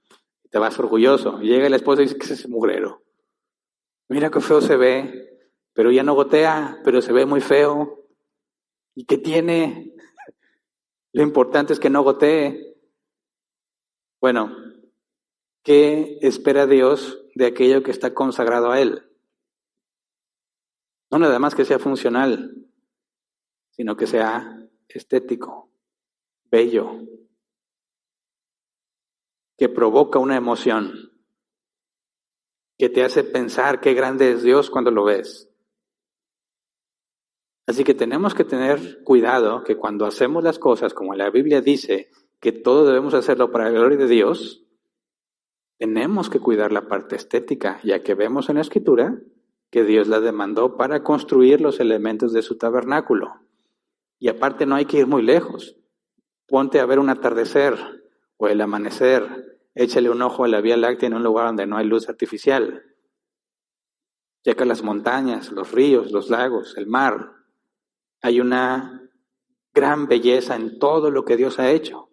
Te vas orgulloso. Y llega el esposo y dice, ¿qué es ese mugrero? Mira qué feo se ve, pero ya no gotea, pero se ve muy feo. ¿Y qué tiene? Lo importante es que no gotee. Bueno, ¿qué espera Dios de aquello que está consagrado a Él? No nada más que sea funcional, sino que sea estético, bello, que provoca una emoción, que te hace pensar qué grande es Dios cuando lo ves. Así que tenemos que tener cuidado que cuando hacemos las cosas como la Biblia dice que todo debemos hacerlo para la gloria de Dios, tenemos que cuidar la parte estética, ya que vemos en la Escritura que Dios la demandó para construir los elementos de su tabernáculo. Y aparte no hay que ir muy lejos. Ponte a ver un atardecer o el amanecer, échale un ojo a la Vía Láctea en un lugar donde no hay luz artificial. Checa las montañas, los ríos, los lagos, el mar. Hay una gran belleza en todo lo que Dios ha hecho.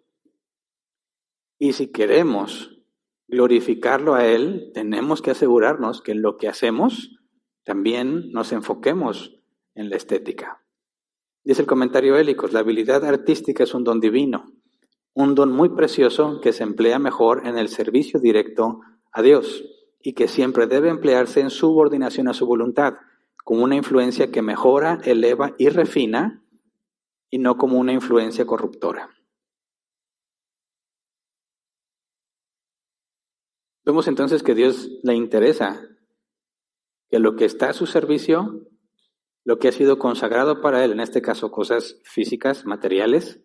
Y si queremos glorificarlo a Él, tenemos que asegurarnos que en lo que hacemos también nos enfoquemos en la estética. Dice el comentario Hélicos, la habilidad artística es un don divino, un don muy precioso que se emplea mejor en el servicio directo a Dios y que siempre debe emplearse en subordinación a su voluntad, como una influencia que mejora, eleva y refina, y no como una influencia corruptora. Vemos entonces que a Dios le interesa que lo que está a su servicio, lo que ha sido consagrado para Él, en este caso cosas físicas, materiales,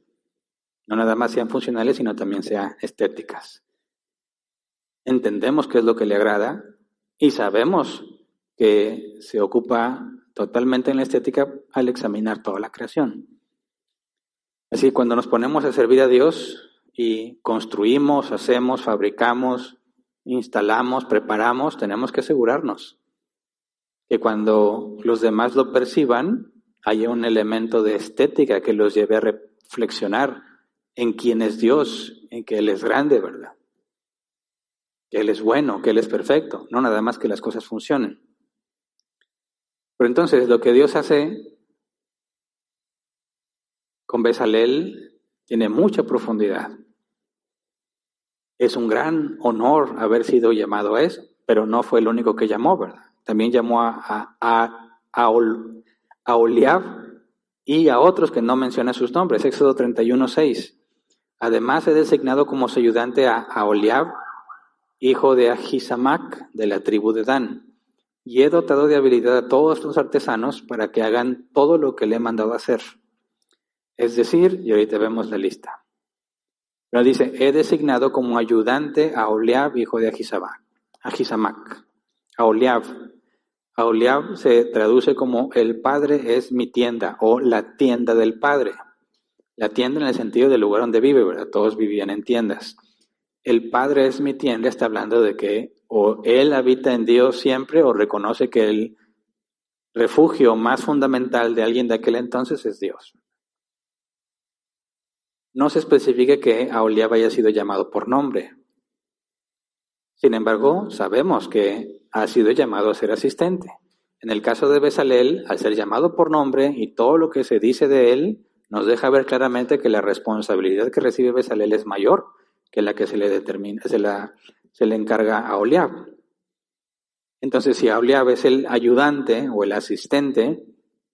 no nada más sean funcionales, sino también sean estéticas. Entendemos qué es lo que le agrada y sabemos que se ocupa totalmente en la estética al examinar toda la creación. Así que cuando nos ponemos a servir a Dios y construimos, hacemos, fabricamos, instalamos, preparamos, tenemos que asegurarnos que cuando los demás lo perciban, haya un elemento de estética que los lleve a reflexionar en quién es Dios, en que Él es grande, ¿verdad? Que Él es bueno, que Él es perfecto, no nada más que las cosas funcionen. Pero entonces lo que Dios hace con Bezalel tiene mucha profundidad. Es un gran honor haber sido llamado a eso, pero no fue el único que llamó, ¿verdad? También llamó a Oholiab y a otros que no menciona sus nombres. Éxodo 31:6. Además he designado como su ayudante a Oholiab, hijo de Ahisamac, de la tribu de Dan, y he dotado de habilidad a todos los artesanos para que hagan todo lo que le he mandado hacer. Es decir, y ahorita vemos la lista. Pero dice, he designado como ayudante a Oholiab, hijo de Ahisamac. Oholiab se traduce como el padre es mi tienda o la tienda del padre. La tienda en el sentido del lugar donde vive, ¿verdad? Todos vivían en tiendas. El padre es mi tienda, está hablando de que o él habita en Dios siempre o reconoce que el refugio más fundamental de alguien de aquel entonces es Dios. No se especifica que Oholiab haya sido llamado por nombre. Sin embargo, sabemos que ha sido llamado a ser asistente. En el caso de Bezalel, al ser llamado por nombre y todo lo que se dice de él, nos deja ver claramente que la responsabilidad que recibe Bezalel es mayor que la que se le encarga a Oholiab. Entonces, si Oholiab es el ayudante o el asistente,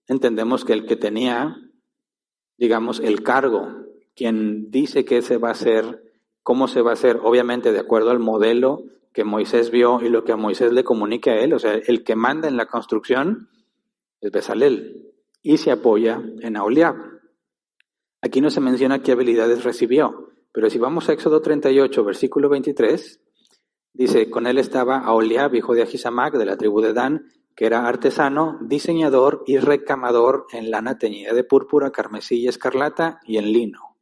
entendemos que el que tenía, digamos, el cargo, quien dice qué se va a hacer, cómo se va a hacer, obviamente de acuerdo al modelo que Moisés vio y lo que a Moisés le comunica a él, o sea, el que manda en la construcción es Bezalel y se apoya en Oholiab. Aquí no se menciona qué habilidades recibió, pero si vamos a Éxodo 38, versículo 23, dice, con él estaba Oholiab, hijo de Ahisamac, de la tribu de Dan, que era artesano, diseñador y recamador en lana teñida de púrpura, carmesí y escarlata y en lino.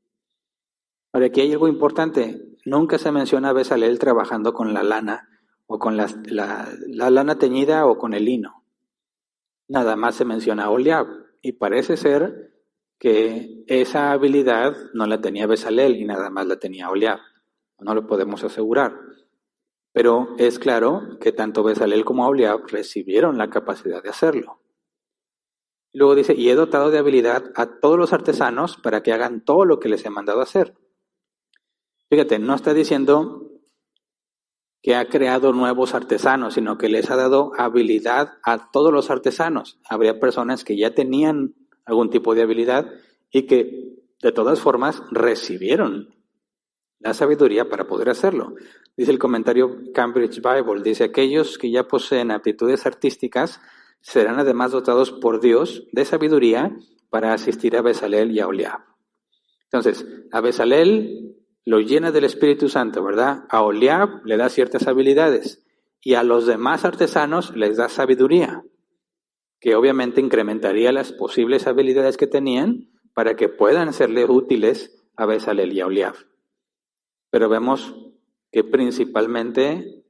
Ahora, aquí hay algo importante. Nunca se menciona a Bezalel trabajando con la lana o con la lana teñida o con el lino. Nada más se menciona a Oholiab. Y parece ser que esa habilidad no la tenía Bezalel y nada más la tenía Oholiab. No lo podemos asegurar. Pero es claro que tanto Bezalel como Oholiab recibieron la capacidad de hacerlo. Luego dice, y he dotado de habilidad a todos los artesanos para que hagan todo lo que les he mandado hacer. Fíjate, no está diciendo que ha creado nuevos artesanos, sino que les ha dado habilidad a todos los artesanos. Habría personas que ya tenían algún tipo de habilidad y que de todas formas recibieron la sabiduría para poder hacerlo. Dice el comentario Cambridge Bible, dice, aquellos que ya poseen aptitudes artísticas serán además dotados por Dios de sabiduría para asistir a Bezalel y a Oholiab. Entonces, a Bezalel lo llena del Espíritu Santo, ¿verdad? A Oholiab le da ciertas habilidades y a los demás artesanos les da sabiduría, que obviamente incrementaría las posibles habilidades que tenían para que puedan serle útiles a Bezalel y a Oholiab. Pero vemos que principalmente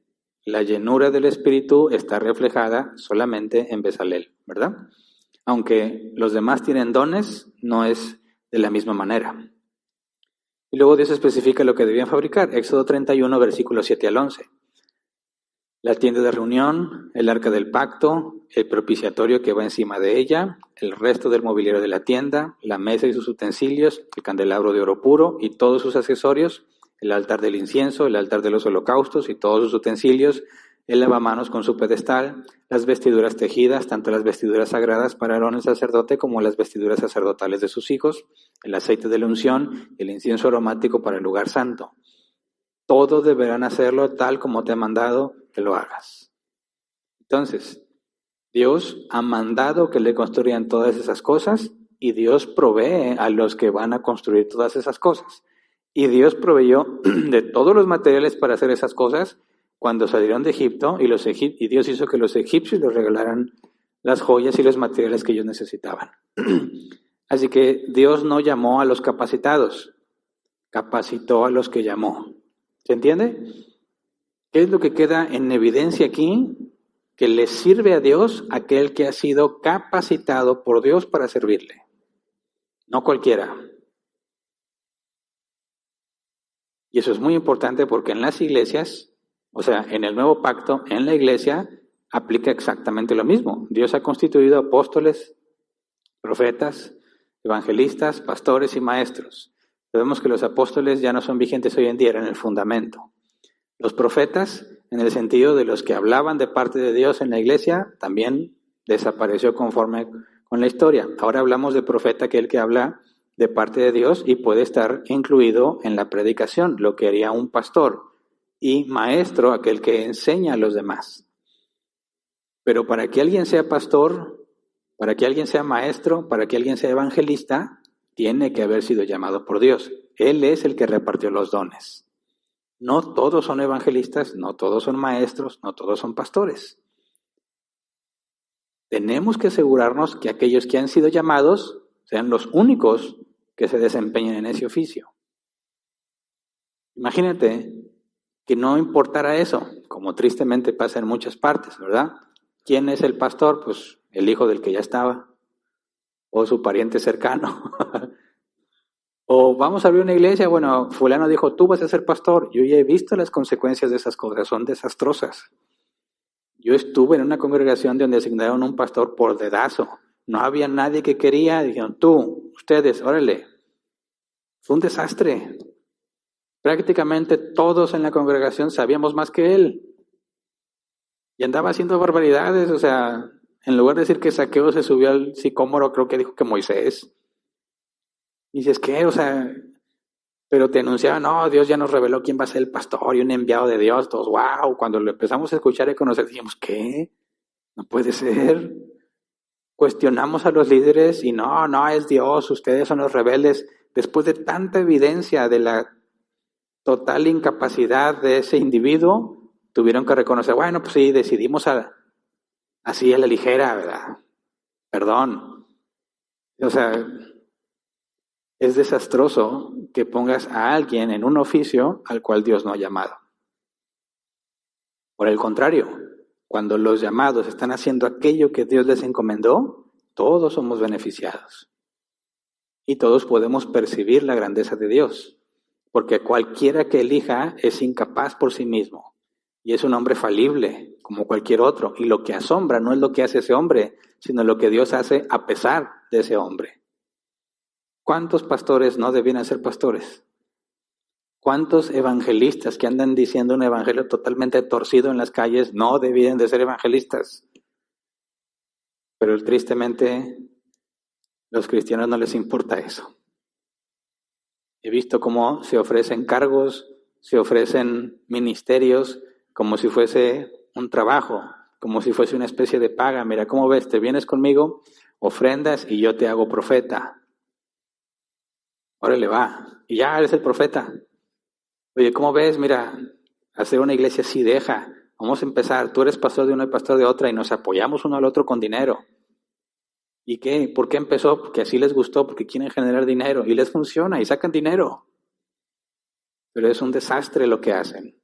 la llenura del Espíritu está reflejada solamente en Bezalel, ¿verdad? Aunque los demás tienen dones, no es de la misma manera. Y luego Dios especifica lo que debían fabricar. Éxodo 31, versículos 7 al 11. La tienda de reunión, el arca del pacto, el propiciatorio que va encima de ella, el resto del mobiliario de la tienda, la mesa y sus utensilios, el candelabro de oro puro y todos sus accesorios, el altar del incienso, el altar de los holocaustos y todos sus utensilios, el lavamanos con su pedestal, las vestiduras tejidas, tanto las vestiduras sagradas para Aarón el sacerdote como las vestiduras sacerdotales de sus hijos, el aceite de la unción, el incienso aromático para el lugar santo. Todos deberán hacerlo tal como te ha mandado que lo hagas. Entonces, Dios ha mandado que le construyan todas esas cosas y Dios provee a los que van a construir todas esas cosas. Y Dios proveyó de todos los materiales para hacer esas cosas cuando salieron de Egipto y Dios hizo que los egipcios les regalaran las joyas y los materiales que ellos necesitaban. Así que Dios no llamó a los capacitados, capacitó a los que llamó. ¿Se entiende? ¿Qué es lo que queda en evidencia aquí? Que le sirve a Dios aquel que ha sido capacitado por Dios para servirle. No cualquiera. Y eso es muy importante porque en las iglesias, o sea, en el nuevo pacto, en la iglesia, aplica exactamente lo mismo. Dios ha constituido apóstoles, profetas, evangelistas, pastores y maestros. Sabemos que los apóstoles ya no son vigentes hoy en día, eran el fundamento. Los profetas, en el sentido de los que hablaban de parte de Dios en la iglesia, también desapareció conforme con la historia. Ahora hablamos de profeta, aquel que habla de parte de Dios y puede estar incluido en la predicación, lo que haría un pastor, y maestro, aquel que enseña a los demás. Pero para que alguien sea pastor, para que alguien sea maestro, para que alguien sea evangelista, tiene que haber sido llamado por Dios. Él es el que repartió los dones. No todos son evangelistas, no todos son maestros, no todos son pastores. Tenemos que asegurarnos que aquellos que han sido llamados sean los únicos que se desempeñen en ese oficio. Imagínate que no importara eso, como tristemente pasa en muchas partes, ¿verdad? ¿Quién es el pastor? Pues el hijo del que ya estaba, o su pariente cercano. O vamos a abrir una iglesia, bueno, fulano dijo, tú vas a ser pastor. Yo ya he visto las consecuencias de esas cosas, son desastrosas. Yo estuve en una congregación donde asignaron un pastor por dedazo. No había nadie que quería, dijeron, tú, ustedes, órale. Fue un desastre. Prácticamente todos en la congregación sabíamos más que él. Y andaba haciendo barbaridades, o sea, en lugar de decir que Zaqueo se subió al sicómoro, creo que dijo que Moisés. Y dices, ¿qué? O sea, pero te anunciaban, no, Dios ya nos reveló quién va a ser el pastor y un enviado de Dios. Todos, wow, cuando lo empezamos a escuchar y a conocer, dijimos, ¿qué? No puede ser. Cuestionamos a los líderes y no es Dios, ustedes son los rebeldes. Después de tanta evidencia de la total incapacidad de ese individuo, tuvieron que reconocer, bueno, pues sí, decidimos así a la ligera, ¿verdad? Perdón. O sea, es desastroso que pongas a alguien en un oficio al cual Dios no ha llamado. Por el contrario, cuando los llamados están haciendo aquello que Dios les encomendó, todos somos beneficiados. Y todos podemos percibir la grandeza de Dios, porque cualquiera que elija es incapaz por sí mismo. Y es un hombre falible, como cualquier otro. Y lo que asombra no es lo que hace ese hombre, sino lo que Dios hace a pesar de ese hombre. ¿Cuántos pastores no debían ser pastores? ¿Cuántos evangelistas que andan diciendo un evangelio totalmente torcido en las calles no debían de ser evangelistas? Pero tristemente, los cristianos no les importa eso. He visto cómo se ofrecen cargos, se ofrecen ministerios, como si fuese un trabajo, como si fuese una especie de paga. Mira, ¿cómo ves? Te vienes conmigo, ofrendas y yo te hago profeta. Órale, va. Y ya eres el profeta. Oye, ¿cómo ves? Mira, hacer una iglesia sí deja. Vamos a empezar. Tú eres pastor de una y pastor de otra y nos apoyamos uno al otro con dinero. ¿Y qué? ¿Por qué empezó? Porque así les gustó, porque quieren generar dinero. Y les funciona y sacan dinero. Pero es un desastre lo que hacen.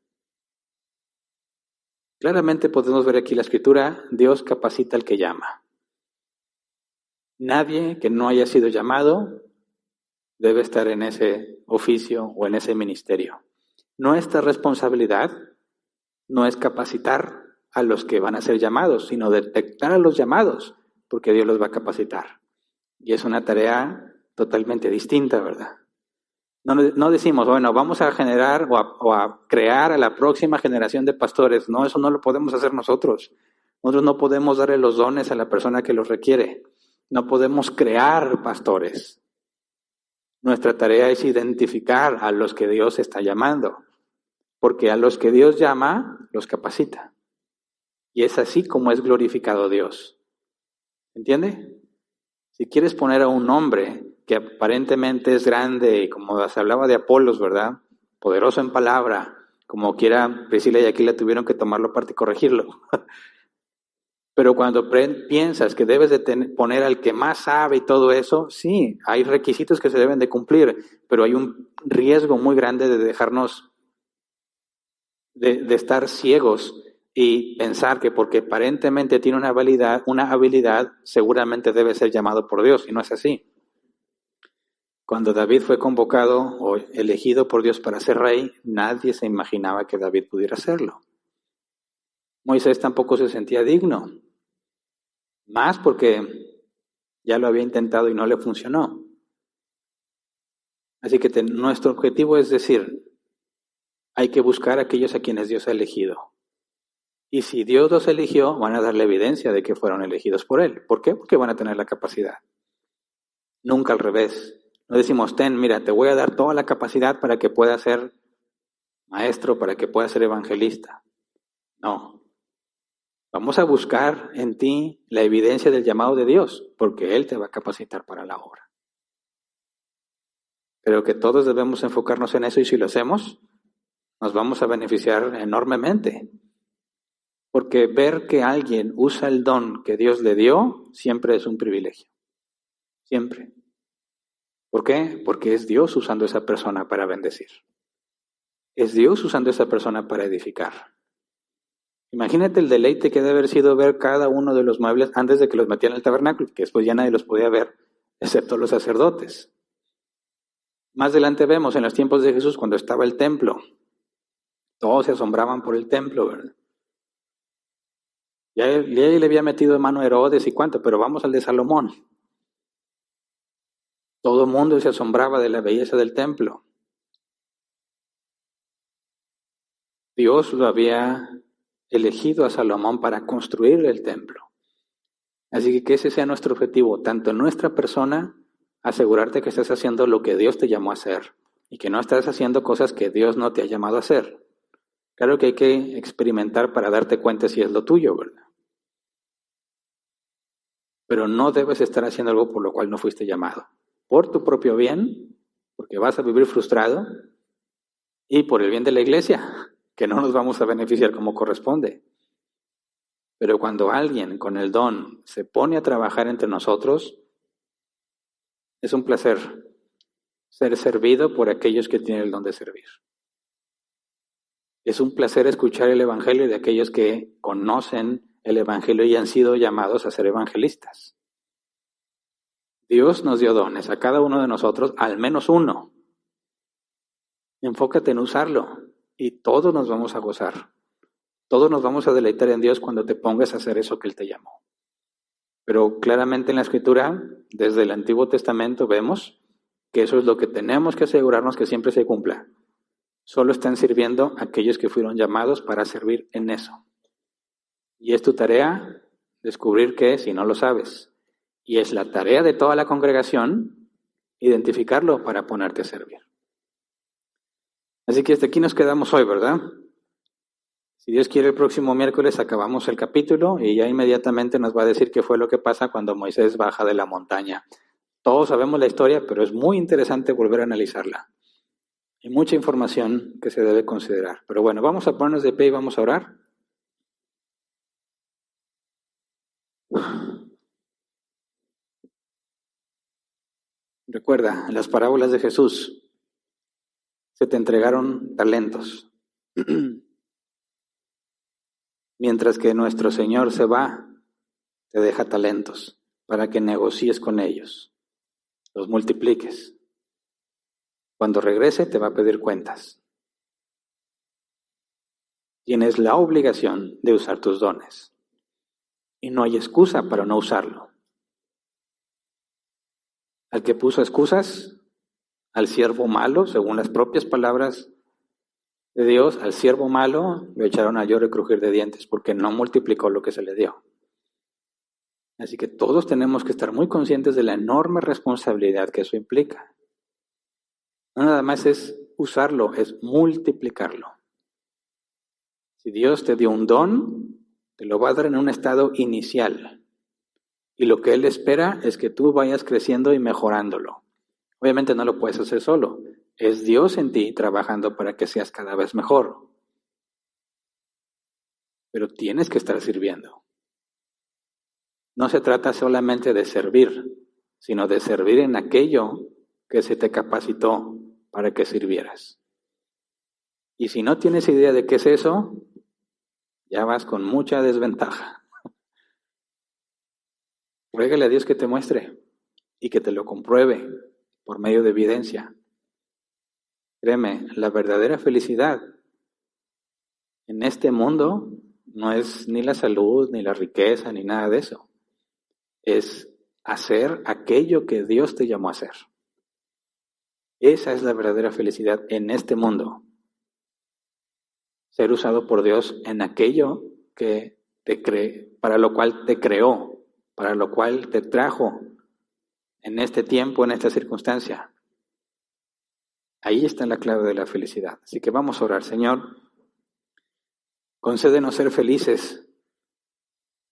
Claramente podemos ver aquí la escritura, Dios capacita al que llama. Nadie que no haya sido llamado debe estar en ese oficio o en ese ministerio. Nuestra responsabilidad no es capacitar a los que van a ser llamados, sino detectar a los llamados, porque Dios los va a capacitar. Y es una tarea totalmente distinta, ¿verdad? No decimos, bueno, vamos a generar o a crear a la próxima generación de pastores. No, eso no lo podemos hacer nosotros. Nosotros no podemos darle los dones a la persona que los requiere. No podemos crear pastores. Nuestra tarea es identificar a los que Dios está llamando, porque a los que Dios llama, los capacita. Y es así como es glorificado Dios. ¿Entiende? Si quieres poner a un hombre que aparentemente es grande, y como se hablaba de Apolos, ¿verdad? Poderoso en palabra, como quiera Priscila y Aquila tuvieron que tomarlo aparte y corregirlo. Pero cuando piensas que debes de poner al que más sabe y todo eso, sí, hay requisitos que se deben de cumplir, pero hay un riesgo muy grande de dejarnos, de estar ciegos y pensar que porque aparentemente tiene una habilidad, seguramente debe ser llamado por Dios, y no es así. Cuando David fue convocado o elegido por Dios para ser rey, nadie se imaginaba que David pudiera hacerlo. Moisés tampoco se sentía digno, más porque ya lo había intentado y no le funcionó. Así que nuestro objetivo es decir, hay que buscar a aquellos a quienes Dios ha elegido. Y si Dios los eligió, van a dar la evidencia de que fueron elegidos por Él. ¿Por qué? Porque van a tener la capacidad. Nunca al revés. No decimos, mira, te voy a dar toda la capacidad para que puedas ser maestro, para que puedas ser evangelista. No. Vamos a buscar en ti la evidencia del llamado de Dios, porque Él te va a capacitar para la obra. Creo que todos debemos enfocarnos en eso y si lo hacemos, nos vamos a beneficiar enormemente. Porque ver que alguien usa el don que Dios le dio siempre es un privilegio. Siempre. ¿Por qué? Porque es Dios usando a esa persona para bendecir. Es Dios usando a esa persona para edificar. Imagínate el deleite que debe haber sido ver cada uno de los muebles antes de que los metieran en el tabernáculo, que después ya nadie los podía ver, excepto los sacerdotes. Más adelante vemos en los tiempos de Jesús, cuando estaba el templo, todos se asombraban por el templo, ¿verdad? Ya le había metido mano a Herodes y cuánto, pero vamos al de Salomón. Todo el mundo se asombraba de la belleza del templo. Dios lo había elegido a Salomón para construir el templo. Así que ese sea nuestro objetivo, tanto en nuestra persona, asegurarte que estás haciendo lo que Dios te llamó a hacer y que no estás haciendo cosas que Dios no te ha llamado a hacer. Claro que hay que experimentar para darte cuenta si es lo tuyo, ¿verdad? Pero no debes estar haciendo algo por lo cual no fuiste llamado. Por tu propio bien, porque vas a vivir frustrado, y por el bien de la iglesia, que no nos vamos a beneficiar como corresponde. Pero cuando alguien con el don se pone a trabajar entre nosotros, es un placer ser servido por aquellos que tienen el don de servir. Es un placer escuchar el evangelio de aquellos que conocen el evangelio y han sido llamados a ser evangelistas. Dios nos dio dones a cada uno de nosotros, al menos uno. Enfócate en usarlo y todos nos vamos a gozar. Todos nos vamos a deleitar en Dios cuando te pongas a hacer eso que Él te llamó. Pero claramente en la Escritura, desde el Antiguo Testamento, vemos que eso es lo que tenemos que asegurarnos que siempre se cumpla. Solo están sirviendo aquellos que fueron llamados para servir en eso. Y es tu tarea descubrir qué es si no lo sabes. Y es la tarea de toda la congregación identificarlo para ponerte a servir. Así que hasta aquí nos quedamos hoy, ¿verdad? Si Dios quiere, el próximo miércoles acabamos el capítulo y ya inmediatamente nos va a decir qué fue lo que pasa cuando Moisés baja de la montaña. Todos sabemos la historia, pero es muy interesante volver a analizarla. Hay mucha información que se debe considerar. Pero bueno, vamos a ponernos de pie y vamos a orar. Recuerda, en las parábolas de Jesús se te entregaron talentos. Mientras que nuestro Señor se va, te deja talentos para que negocies con ellos, los multipliques. Cuando regrese te va a pedir cuentas. Tienes la obligación de usar tus dones. Y no hay excusa para no usarlo. Al que puso excusas, al siervo malo, según las propias palabras de Dios, al siervo malo lo echaron a llorar y crujir de dientes porque no multiplicó lo que se le dio. Así que todos tenemos que estar muy conscientes de la enorme responsabilidad que eso implica. No nada más es usarlo, es multiplicarlo. Si Dios te dio un don, te lo va a dar en un estado inicial. Y lo que Él espera es que tú vayas creciendo y mejorándolo. Obviamente no lo puedes hacer solo. Es Dios en ti trabajando para que seas cada vez mejor. Pero tienes que estar sirviendo. No se trata solamente de servir, sino de servir en aquello que se te capacitó para que sirvieras. Y si no tienes idea de qué es eso, ya vas con mucha desventaja. Ruégale a Dios que te muestre y que te lo compruebe por medio de evidencia. Créeme, la verdadera felicidad en este mundo no es ni la salud, ni la riqueza, ni nada de eso. Es hacer aquello que Dios te llamó a hacer. Esa es la verdadera felicidad en este mundo. Ser usado por Dios en aquello que para lo cual te creó, para lo cual te trajo en este tiempo, en esta circunstancia. Ahí está la clave de la felicidad. Así que vamos a orar. Señor, concédenos ser felices,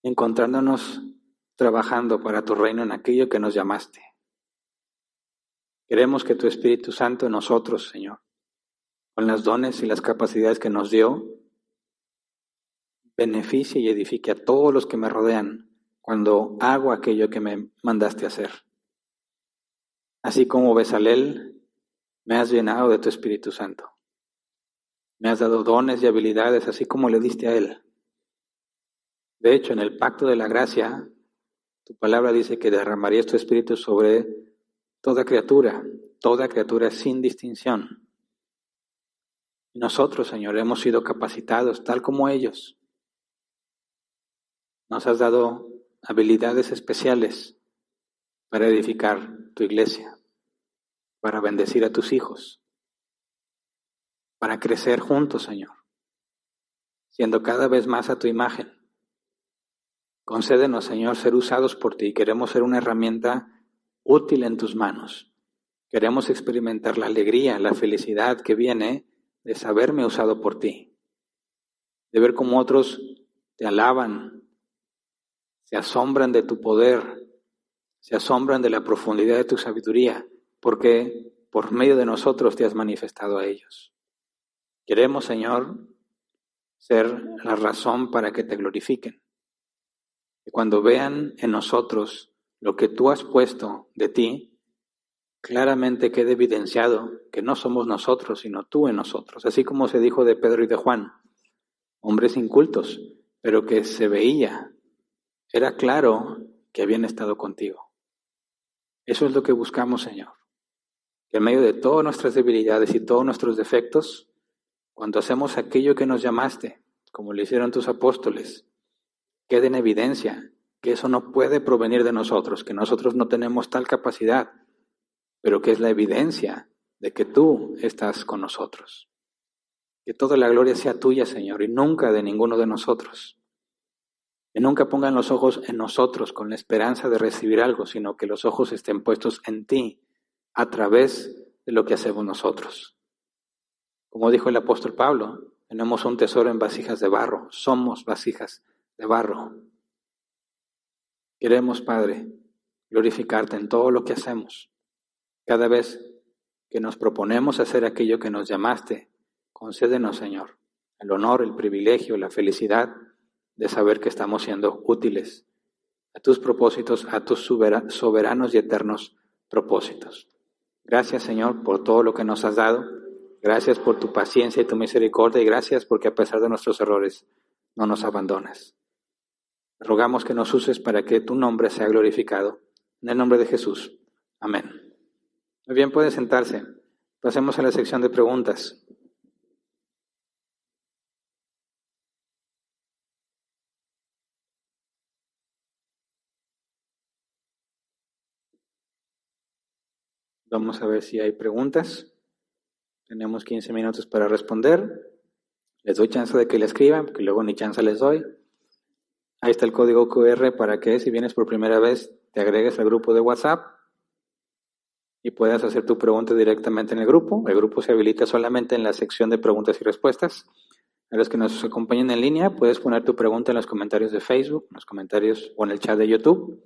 encontrándonos trabajando para tu reino en aquello que nos llamaste. Queremos que tu Espíritu Santo en nosotros, Señor, con los dones y las capacidades que nos dio, beneficie y edifique a todos los que me rodean cuando hago aquello que me mandaste hacer. Así como Bezalel, me has llenado de tu Espíritu Santo. Me has dado dones y habilidades, así como le diste a él. De hecho, en el pacto de la gracia, tu palabra dice que derramarías tu Espíritu sobre toda criatura sin distinción. Y nosotros, Señor, hemos sido capacitados tal como ellos. Nos has dado habilidades especiales para edificar tu iglesia, para bendecir a tus hijos, para crecer juntos, Señor, siendo cada vez más a tu imagen. Concédenos, Señor, ser usados por ti. Queremos ser una herramienta útil en tus manos. Queremos experimentar la alegría, la felicidad que viene de saberme usado por ti, de ver cómo otros te alaban, se asombran de tu poder, se asombran de la profundidad de tu sabiduría, porque por medio de nosotros te has manifestado a ellos. Queremos, Señor, ser la razón para que te glorifiquen. Que cuando vean en nosotros lo que tú has puesto de ti, claramente quede evidenciado que no somos nosotros, sino tú en nosotros. Así como se dijo de Pedro y de Juan, hombres incultos, pero que se veía, era claro que habían estado contigo. Eso es lo que buscamos, Señor. Que en medio de todas nuestras debilidades y todos nuestros defectos, cuando hacemos aquello que nos llamaste, como lo hicieron tus apóstoles, quede en evidencia que eso no puede provenir de nosotros, que nosotros no tenemos tal capacidad, pero que es la evidencia de que tú estás con nosotros. Que toda la gloria sea tuya, Señor, y nunca de ninguno de nosotros. Que nunca pongan los ojos en nosotros con la esperanza de recibir algo, sino que los ojos estén puestos en ti a través de lo que hacemos nosotros. Como dijo el apóstol Pablo, tenemos un tesoro en vasijas de barro, somos vasijas de barro. Queremos, Padre, glorificarte en todo lo que hacemos. Cada vez que nos proponemos hacer aquello que nos llamaste, concédenos, Señor, el honor, el privilegio, la felicidad de saber que estamos siendo útiles a tus propósitos, a tus soberanos y eternos propósitos. Gracias, Señor, por todo lo que nos has dado. Gracias por tu paciencia y tu misericordia y gracias porque a pesar de nuestros errores no nos abandonas. Rogamos que nos uses para que tu nombre sea glorificado. En el nombre de Jesús. Amén. Muy bien, puede sentarse. Pasemos a la sección de preguntas. Vamos a ver si hay preguntas. Tenemos 15 minutos para responder. Les doy chance de que le escriban, porque luego ni chance les doy. Ahí está el código QR para que si vienes por primera vez te agregues al grupo de WhatsApp y puedas hacer tu pregunta directamente en el grupo. El grupo se habilita solamente en la sección de preguntas y respuestas. A los que nos acompañen en línea, puedes poner tu pregunta en los comentarios de Facebook, en los comentarios o en el chat de YouTube.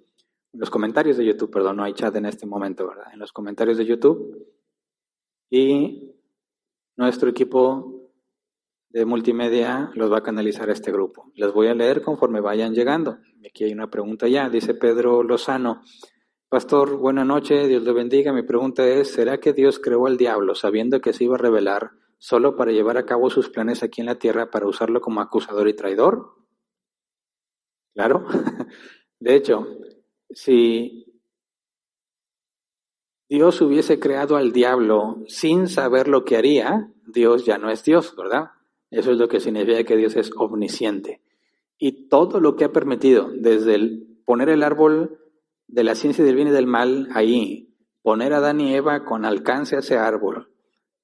En los comentarios de YouTube, perdón, no hay chat en este momento, ¿verdad? En los comentarios de YouTube. Y nuestro equipo de multimedia los va a canalizar a este grupo. Les voy a leer conforme vayan llegando. Aquí hay una pregunta ya, dice Pedro Lozano. Pastor, buena noche, Dios le bendiga. Mi pregunta es, ¿será que Dios creó al diablo sabiendo que se iba a revelar solo para llevar a cabo sus planes aquí en la tierra para usarlo como acusador y traidor? Claro. De hecho, si Dios hubiese creado al diablo sin saber lo que haría, Dios ya no es Dios, ¿verdad? Eso es lo que significa que Dios es omnisciente. Y todo lo que ha permitido, desde el poner el árbol de la ciencia del bien y del mal ahí, poner a Adán y Eva con alcance a ese árbol,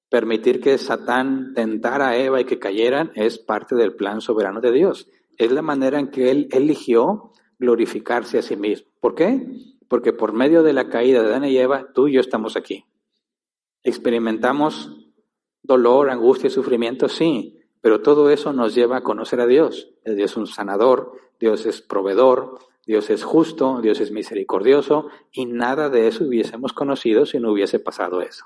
permitir que Satán tentara a Eva y que cayeran, es parte del plan soberano de Dios. Es la manera en que Él eligió glorificarse a sí mismo. ¿Por qué? Porque por medio de la caída de Adán y Eva, tú y yo estamos aquí. ¿Experimentamos dolor, angustia y sufrimiento? Sí, pero todo eso nos lleva a conocer a Dios. Dios es un sanador, Dios es proveedor, Dios es justo, Dios es misericordioso, y nada de eso hubiésemos conocido si no hubiese pasado eso.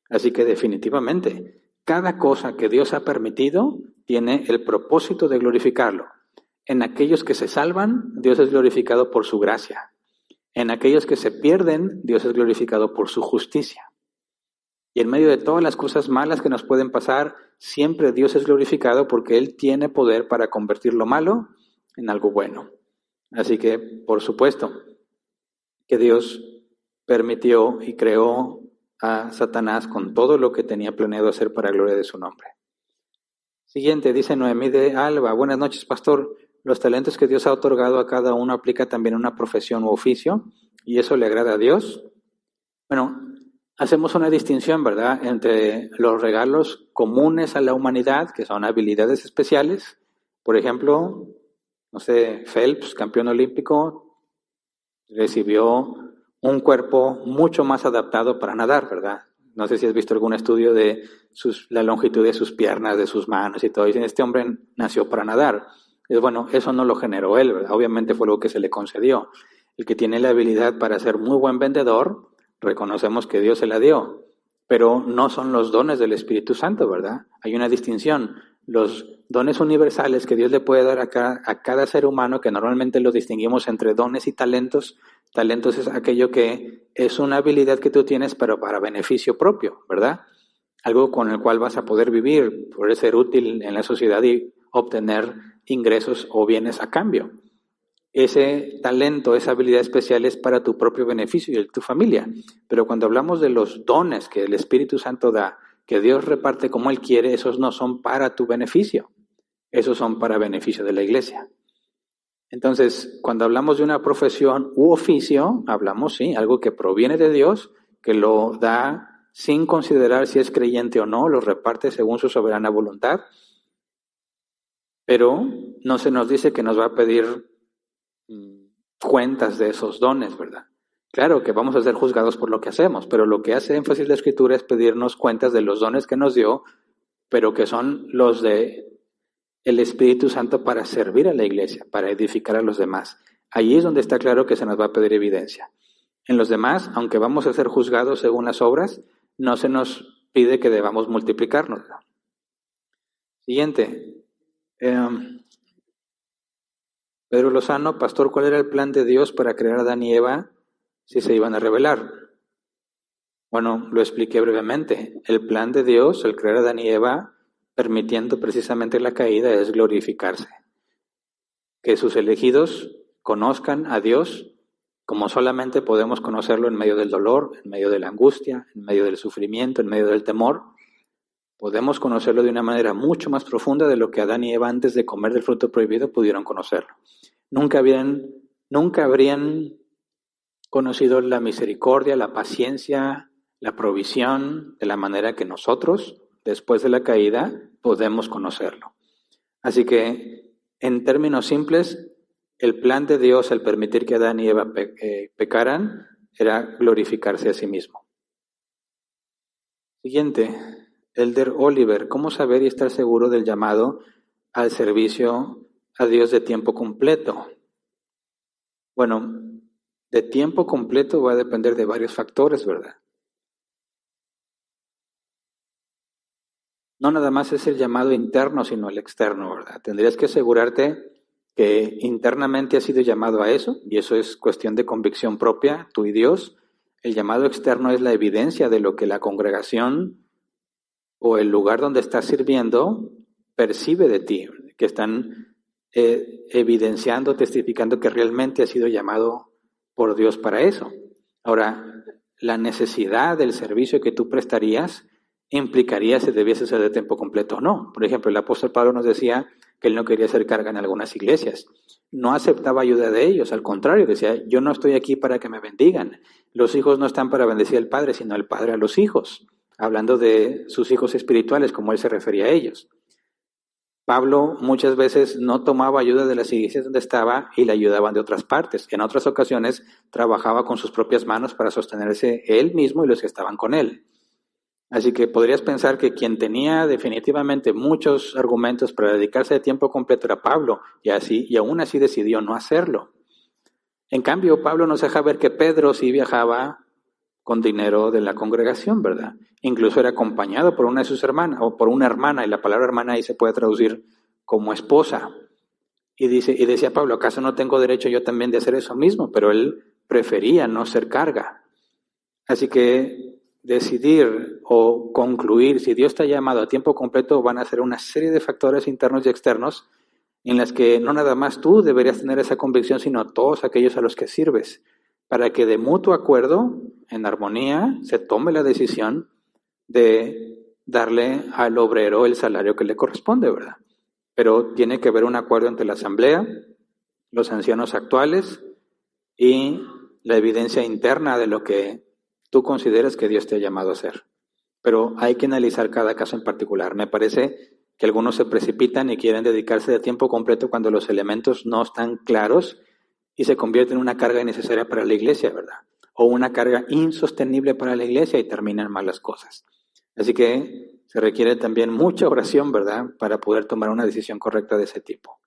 Así que definitivamente, cada cosa que Dios ha permitido tiene el propósito de glorificarlo. En aquellos que se salvan, Dios es glorificado por su gracia. En aquellos que se pierden, Dios es glorificado por su justicia. Y en medio de todas las cosas malas que nos pueden pasar, siempre Dios es glorificado porque Él tiene poder para convertir lo malo en algo bueno. Así que, por supuesto, que Dios permitió y creó a Satanás con todo lo que tenía planeado hacer para gloria de su nombre. Siguiente, dice Noemí de Alba. Buenas noches, pastor. Los talentos que Dios ha otorgado a cada uno aplica también a una profesión u oficio, y eso le agrada a Dios. Bueno, hacemos una distinción, ¿verdad?, entre los regalos comunes a la humanidad, que son habilidades especiales. Por ejemplo, no sé, Phelps, campeón olímpico, recibió un cuerpo mucho más adaptado para nadar, ¿verdad? No sé si has visto algún estudio de la longitud de sus piernas, de sus manos y todo. Dicen, este hombre nació para nadar. Es bueno, eso no lo generó él, ¿verdad? Obviamente fue algo que se le concedió. El que tiene la habilidad para ser muy buen vendedor, reconocemos que Dios se la dio, pero no son los dones del Espíritu Santo, ¿verdad? Hay una distinción. Los dones universales que Dios le puede dar a cada ser humano, que normalmente los distinguimos entre dones y talentos. Talentos es aquello que es una habilidad que tú tienes, pero para beneficio propio, ¿verdad? Algo con el cual vas a poder vivir, poder ser útil en la sociedad y obtener ingresos o bienes a cambio. Ese talento, esa habilidad especial es para tu propio beneficio y el de tu familia. Pero cuando hablamos de los dones que el Espíritu Santo da, que Dios reparte como Él quiere, esos no son para tu beneficio. Esos son para beneficio de la iglesia. Entonces, cuando hablamos de una profesión u oficio, hablamos, sí, algo que proviene de Dios, que lo da sin considerar si es creyente o no, lo reparte según su soberana voluntad. Pero no se nos dice que nos va a pedir cuentas de esos dones, ¿verdad? Claro que vamos a ser juzgados por lo que hacemos, pero lo que hace énfasis la Escritura es pedirnos cuentas de los dones que nos dio, pero que son los de el Espíritu Santo para servir a la iglesia, para edificar a los demás. Allí es donde está claro que se nos va a pedir evidencia. En los demás, aunque vamos a ser juzgados según las obras, no se nos pide que debamos multiplicarnos. Siguiente. Pedro Lozano, pastor, ¿cuál era el plan de Dios para crear a Adán y Eva si se iban a rebelar? Bueno, lo expliqué brevemente. El plan de Dios, el crear a Adán y Eva, permitiendo precisamente la caída, es glorificarse. Que sus elegidos conozcan a Dios como solamente podemos conocerlo en medio del dolor, en medio de la angustia, en medio del sufrimiento, en medio del temor. Podemos conocerlo de una manera mucho más profunda de lo que Adán y Eva antes de comer del fruto prohibido pudieron conocerlo. Nunca habrían conocido la misericordia, la paciencia, la provisión de la manera que nosotros, después de la caída, podemos conocerlo. Así que, en términos simples, el plan de Dios al permitir que Adán y Eva pecaran era glorificarse a sí mismo. Siguiente, Elder Oliver, ¿cómo saber y estar seguro del llamado al servicio a Dios de tiempo completo? Bueno, de tiempo completo va a depender de varios factores, ¿verdad? No nada más es el llamado interno, sino el externo, ¿verdad? Tendrías que asegurarte que internamente has sido llamado a eso, y eso es cuestión de convicción propia, tú y Dios. El llamado externo es la evidencia de lo que la congregación o el lugar donde estás sirviendo percibe de ti, que están evidenciando, testificando que realmente has sido llamado por Dios para eso. Ahora, la necesidad del servicio que tú prestarías implicaría si debiese ser de tiempo completo o no. Por ejemplo, el apóstol Pablo nos decía que él no quería hacer carga en algunas iglesias. No aceptaba ayuda de ellos, al contrario, decía, yo no estoy aquí para que me bendigan. Los hijos no están para bendecir al padre, sino el padre a los hijos, hablando de sus hijos espirituales, como él se refería a ellos. Pablo muchas veces no tomaba ayuda de las iglesias donde estaba y le ayudaban de otras partes. En otras ocasiones trabajaba con sus propias manos para sostenerse él mismo y los que estaban con él. Así que podrías pensar que quien tenía definitivamente muchos argumentos para dedicarse de tiempo completo era Pablo, y aún así decidió no hacerlo. En cambio, Pablo nos deja ver que Pedro sí viajaba con dinero de la congregación, ¿verdad? Incluso era acompañado por una de sus hermanas, o por una hermana, y la palabra hermana ahí se puede traducir como esposa. Y decía Pablo, ¿acaso no tengo derecho yo también de hacer eso mismo? Pero él prefería no ser carga. Así que decidir o concluir si Dios te ha llamado a tiempo completo van a ser una serie de factores internos y externos en las que no nada más tú deberías tener esa convicción, sino todos aquellos a los que sirves, para que de mutuo acuerdo, en armonía, se tome la decisión de darle al obrero el salario que le corresponde, ¿verdad? Pero tiene que haber un acuerdo entre la asamblea, los ancianos actuales y la evidencia interna de lo que tú consideras que Dios te ha llamado a hacer. Pero hay que analizar cada caso en particular. Me parece que algunos se precipitan y quieren dedicarse de tiempo completo cuando los elementos no están claros y se convierte en una carga innecesaria para la iglesia, ¿verdad? O una carga insostenible para la iglesia y terminan mal las cosas. Así que se requiere también mucha oración, ¿verdad?, para poder tomar una decisión correcta de ese tipo.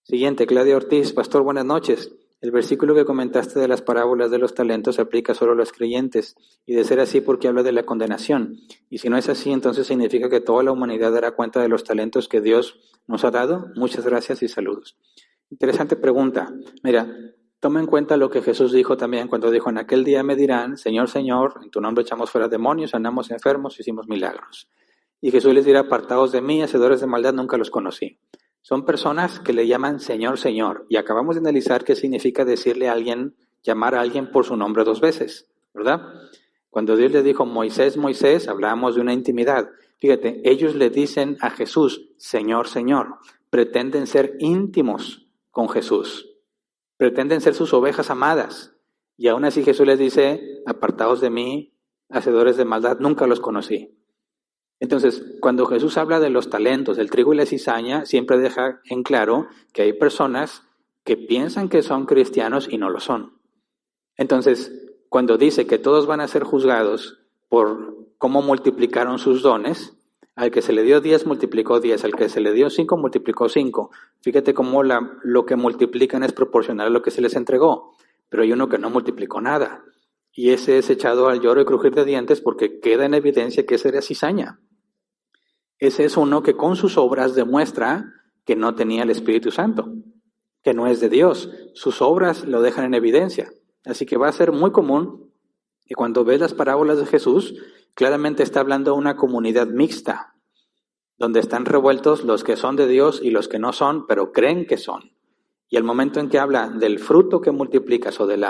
Siguiente, Claudia Ortiz. Pastor, buenas noches. El versículo que comentaste de las parábolas de los talentos se aplica solo a los creyentes, y de ser así, porque habla de la condenación. Y si no es así, entonces significa que toda la humanidad dará cuenta de los talentos que Dios nos ha dado. Muchas gracias y saludos. Interesante pregunta. Mira, toma en cuenta lo que Jesús dijo también cuando dijo, en aquel día me dirán, Señor, Señor, en tu nombre echamos fuera demonios, sanamos enfermos, hicimos milagros. Y Jesús les dirá, apartaos de mí, hacedores de maldad, nunca los conocí. Son personas que le llaman Señor, Señor. Y acabamos de analizar qué significa decirle a alguien, llamar a alguien por su nombre 2 veces, ¿verdad? Cuando Dios le dijo, Moisés, Moisés, hablábamos de una intimidad. Fíjate, ellos le dicen a Jesús, Señor, Señor. Pretenden ser íntimos con Jesús. Pretenden ser sus ovejas amadas. Y aún así Jesús les dice, apartaos de mí, hacedores de maldad, nunca los conocí. Entonces, cuando Jesús habla de los talentos, del trigo y la cizaña, siempre deja en claro que hay personas que piensan que son cristianos y no lo son. Entonces, cuando dice que todos van a ser juzgados por cómo multiplicaron sus dones, al que se le dio 10 multiplicó 10, al que se le dio 5 multiplicó 5. Fíjate cómo lo que multiplican es proporcional a lo que se les entregó, pero hay uno que no multiplicó nada. Y ese es echado al lloro y crujir de dientes porque queda en evidencia que ese era cizaña. Ese es uno que con sus obras demuestra que no tenía el Espíritu Santo, que no es de Dios. Sus obras lo dejan en evidencia. Así que va a ser muy común que cuando ves las parábolas de Jesús, claramente está hablando de una comunidad mixta, donde están revueltos los que son de Dios y los que no son, pero creen que son. Y el momento en que habla del fruto que multiplicas o de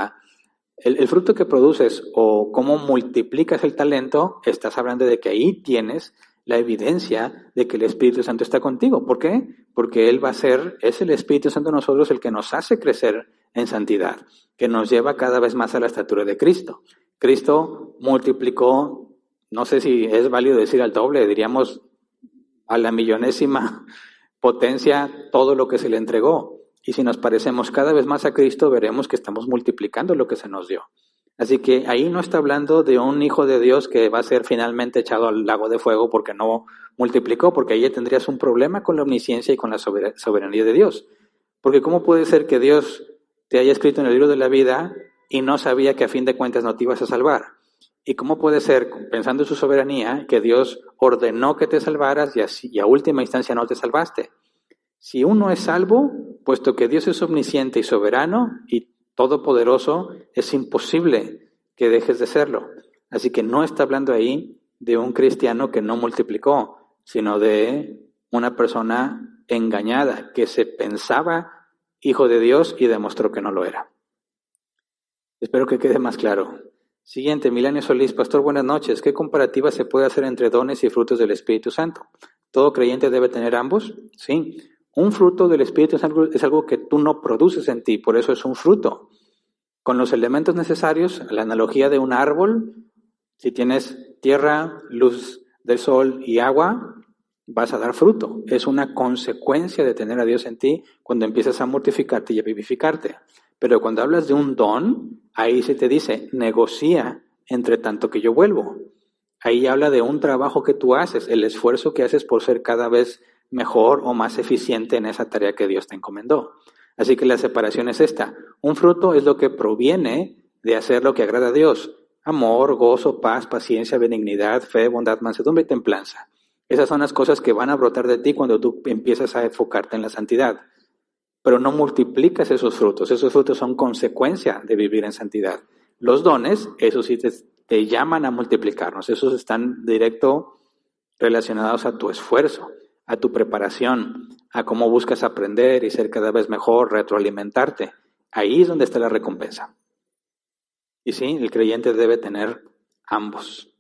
el fruto que produces o cómo multiplicas el talento, estás hablando de que ahí tienes la evidencia de que el Espíritu Santo está contigo. ¿Por qué? Porque Él es el Espíritu Santo en nosotros el que nos hace crecer en santidad, que nos lleva cada vez más a la estatura de Cristo. Cristo multiplicó, no sé si es válido decir al doble, diríamos a la millonésima potencia todo lo que se le entregó. Y si nos parecemos cada vez más a Cristo, veremos que estamos multiplicando lo que se nos dio. Así que ahí no está hablando de un hijo de Dios que va a ser finalmente echado al lago de fuego porque no multiplicó, porque ahí ya tendrías un problema con la omnisciencia y con la soberanía de Dios. Porque ¿cómo puede ser que Dios te haya escrito en el libro de la vida y no sabía que a fin de cuentas no te ibas a salvar? ¿Y cómo puede ser, pensando en su soberanía, que Dios ordenó que te salvaras y a última instancia no te salvaste? Si uno es salvo, puesto que Dios es omnisciente y soberano y todopoderoso, es imposible que dejes de serlo. Así que no está hablando ahí de un cristiano que no multiplicó, sino de una persona engañada, que se pensaba hijo de Dios y demostró que no lo era. Espero que quede más claro. Siguiente, Milenio Solís. Pastor, buenas noches. ¿Qué comparativa se puede hacer entre dones y frutos del Espíritu Santo? ¿Todo creyente debe tener ambos? Sí. Un fruto del Espíritu es algo que tú no produces en ti, por eso es un fruto. Con los elementos necesarios, la analogía de un árbol, si tienes tierra, luz del sol y agua, vas a dar fruto. Es una consecuencia de tener a Dios en ti cuando empiezas a mortificarte y a vivificarte. Pero cuando hablas de un don, ahí se te dice, negocia entre tanto que yo vuelvo. Ahí habla de un trabajo que tú haces, el esfuerzo que haces por ser cada vez mejor o más eficiente en esa tarea que Dios te encomendó. Así que la separación es esta. Un fruto es lo que proviene de hacer lo que agrada a Dios. Amor, gozo, paz, paciencia, benignidad, fe, bondad, mansedumbre y templanza. Esas son las cosas que van a brotar de ti cuando tú empiezas a enfocarte en la santidad. Pero no multiplicas esos frutos. Esos frutos son consecuencia de vivir en santidad. Los dones, esos sí te llaman a multiplicarnos. Esos están directo relacionados a tu esfuerzo, a tu preparación, a cómo buscas aprender y ser cada vez mejor, retroalimentarte. Ahí es donde está la recompensa. Y sí, el creyente debe tener ambos.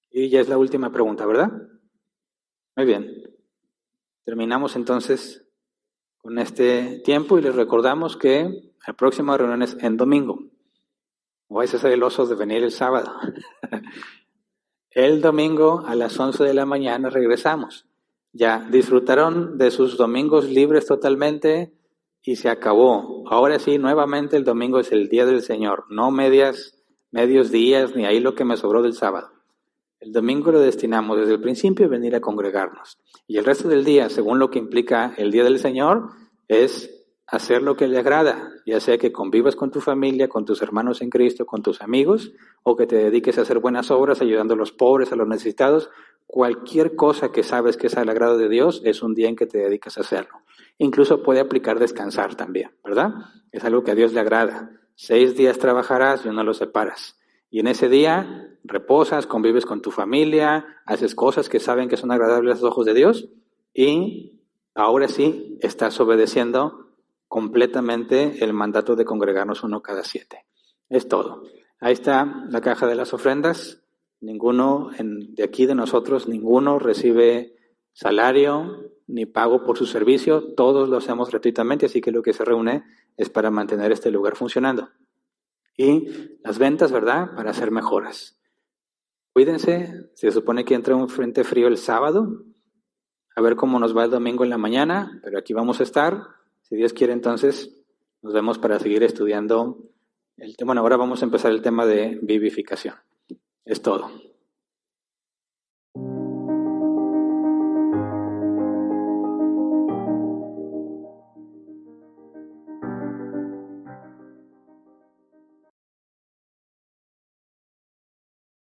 Y ya es la última pregunta, ¿verdad? Muy bien. Terminamos entonces con este tiempo y les recordamos que la próxima reunión es en domingo. No vais a ser celosos de venir el sábado. El domingo a las 11 de la mañana regresamos. Ya disfrutaron de sus domingos libres totalmente y se acabó. Ahora sí, nuevamente el domingo es el día del Señor, no medios días, ni ahí lo que me sobró del sábado. El domingo lo destinamos desde el principio a venir a congregarnos. Y el resto del día, según lo que implica el día del Señor, es hacer lo que le agrada, ya sea que convivas con tu familia, con tus hermanos en Cristo, con tus amigos, o que te dediques a hacer buenas obras, ayudando a los pobres, a los necesitados. Cualquier cosa que sabes que es al agrado de Dios, es un día en que te dedicas a hacerlo. Incluso puede aplicar descansar también, ¿verdad? Es algo que a Dios le agrada. 6 días trabajarás y uno lo separas. Y en ese día reposas, convives con tu familia, haces cosas que saben que son agradables a los ojos de Dios y ahora sí estás obedeciendo completamente el mandato de congregarnos uno cada 7. Es todo. Ahí está la caja de las ofrendas. Ninguno de aquí de nosotros, ninguno recibe salario ni pago por su servicio. Todos lo hacemos gratuitamente, así que lo que se reúne es para mantener este lugar funcionando. Y las ventas, ¿verdad? Para hacer mejoras. Cuídense, se supone que entra un frente frío el sábado, a ver cómo nos va el domingo en la mañana, pero aquí vamos a estar. Si Dios quiere, entonces nos vemos para seguir estudiando el tema. Bueno, ahora vamos a empezar el tema de vivificación. Es todo.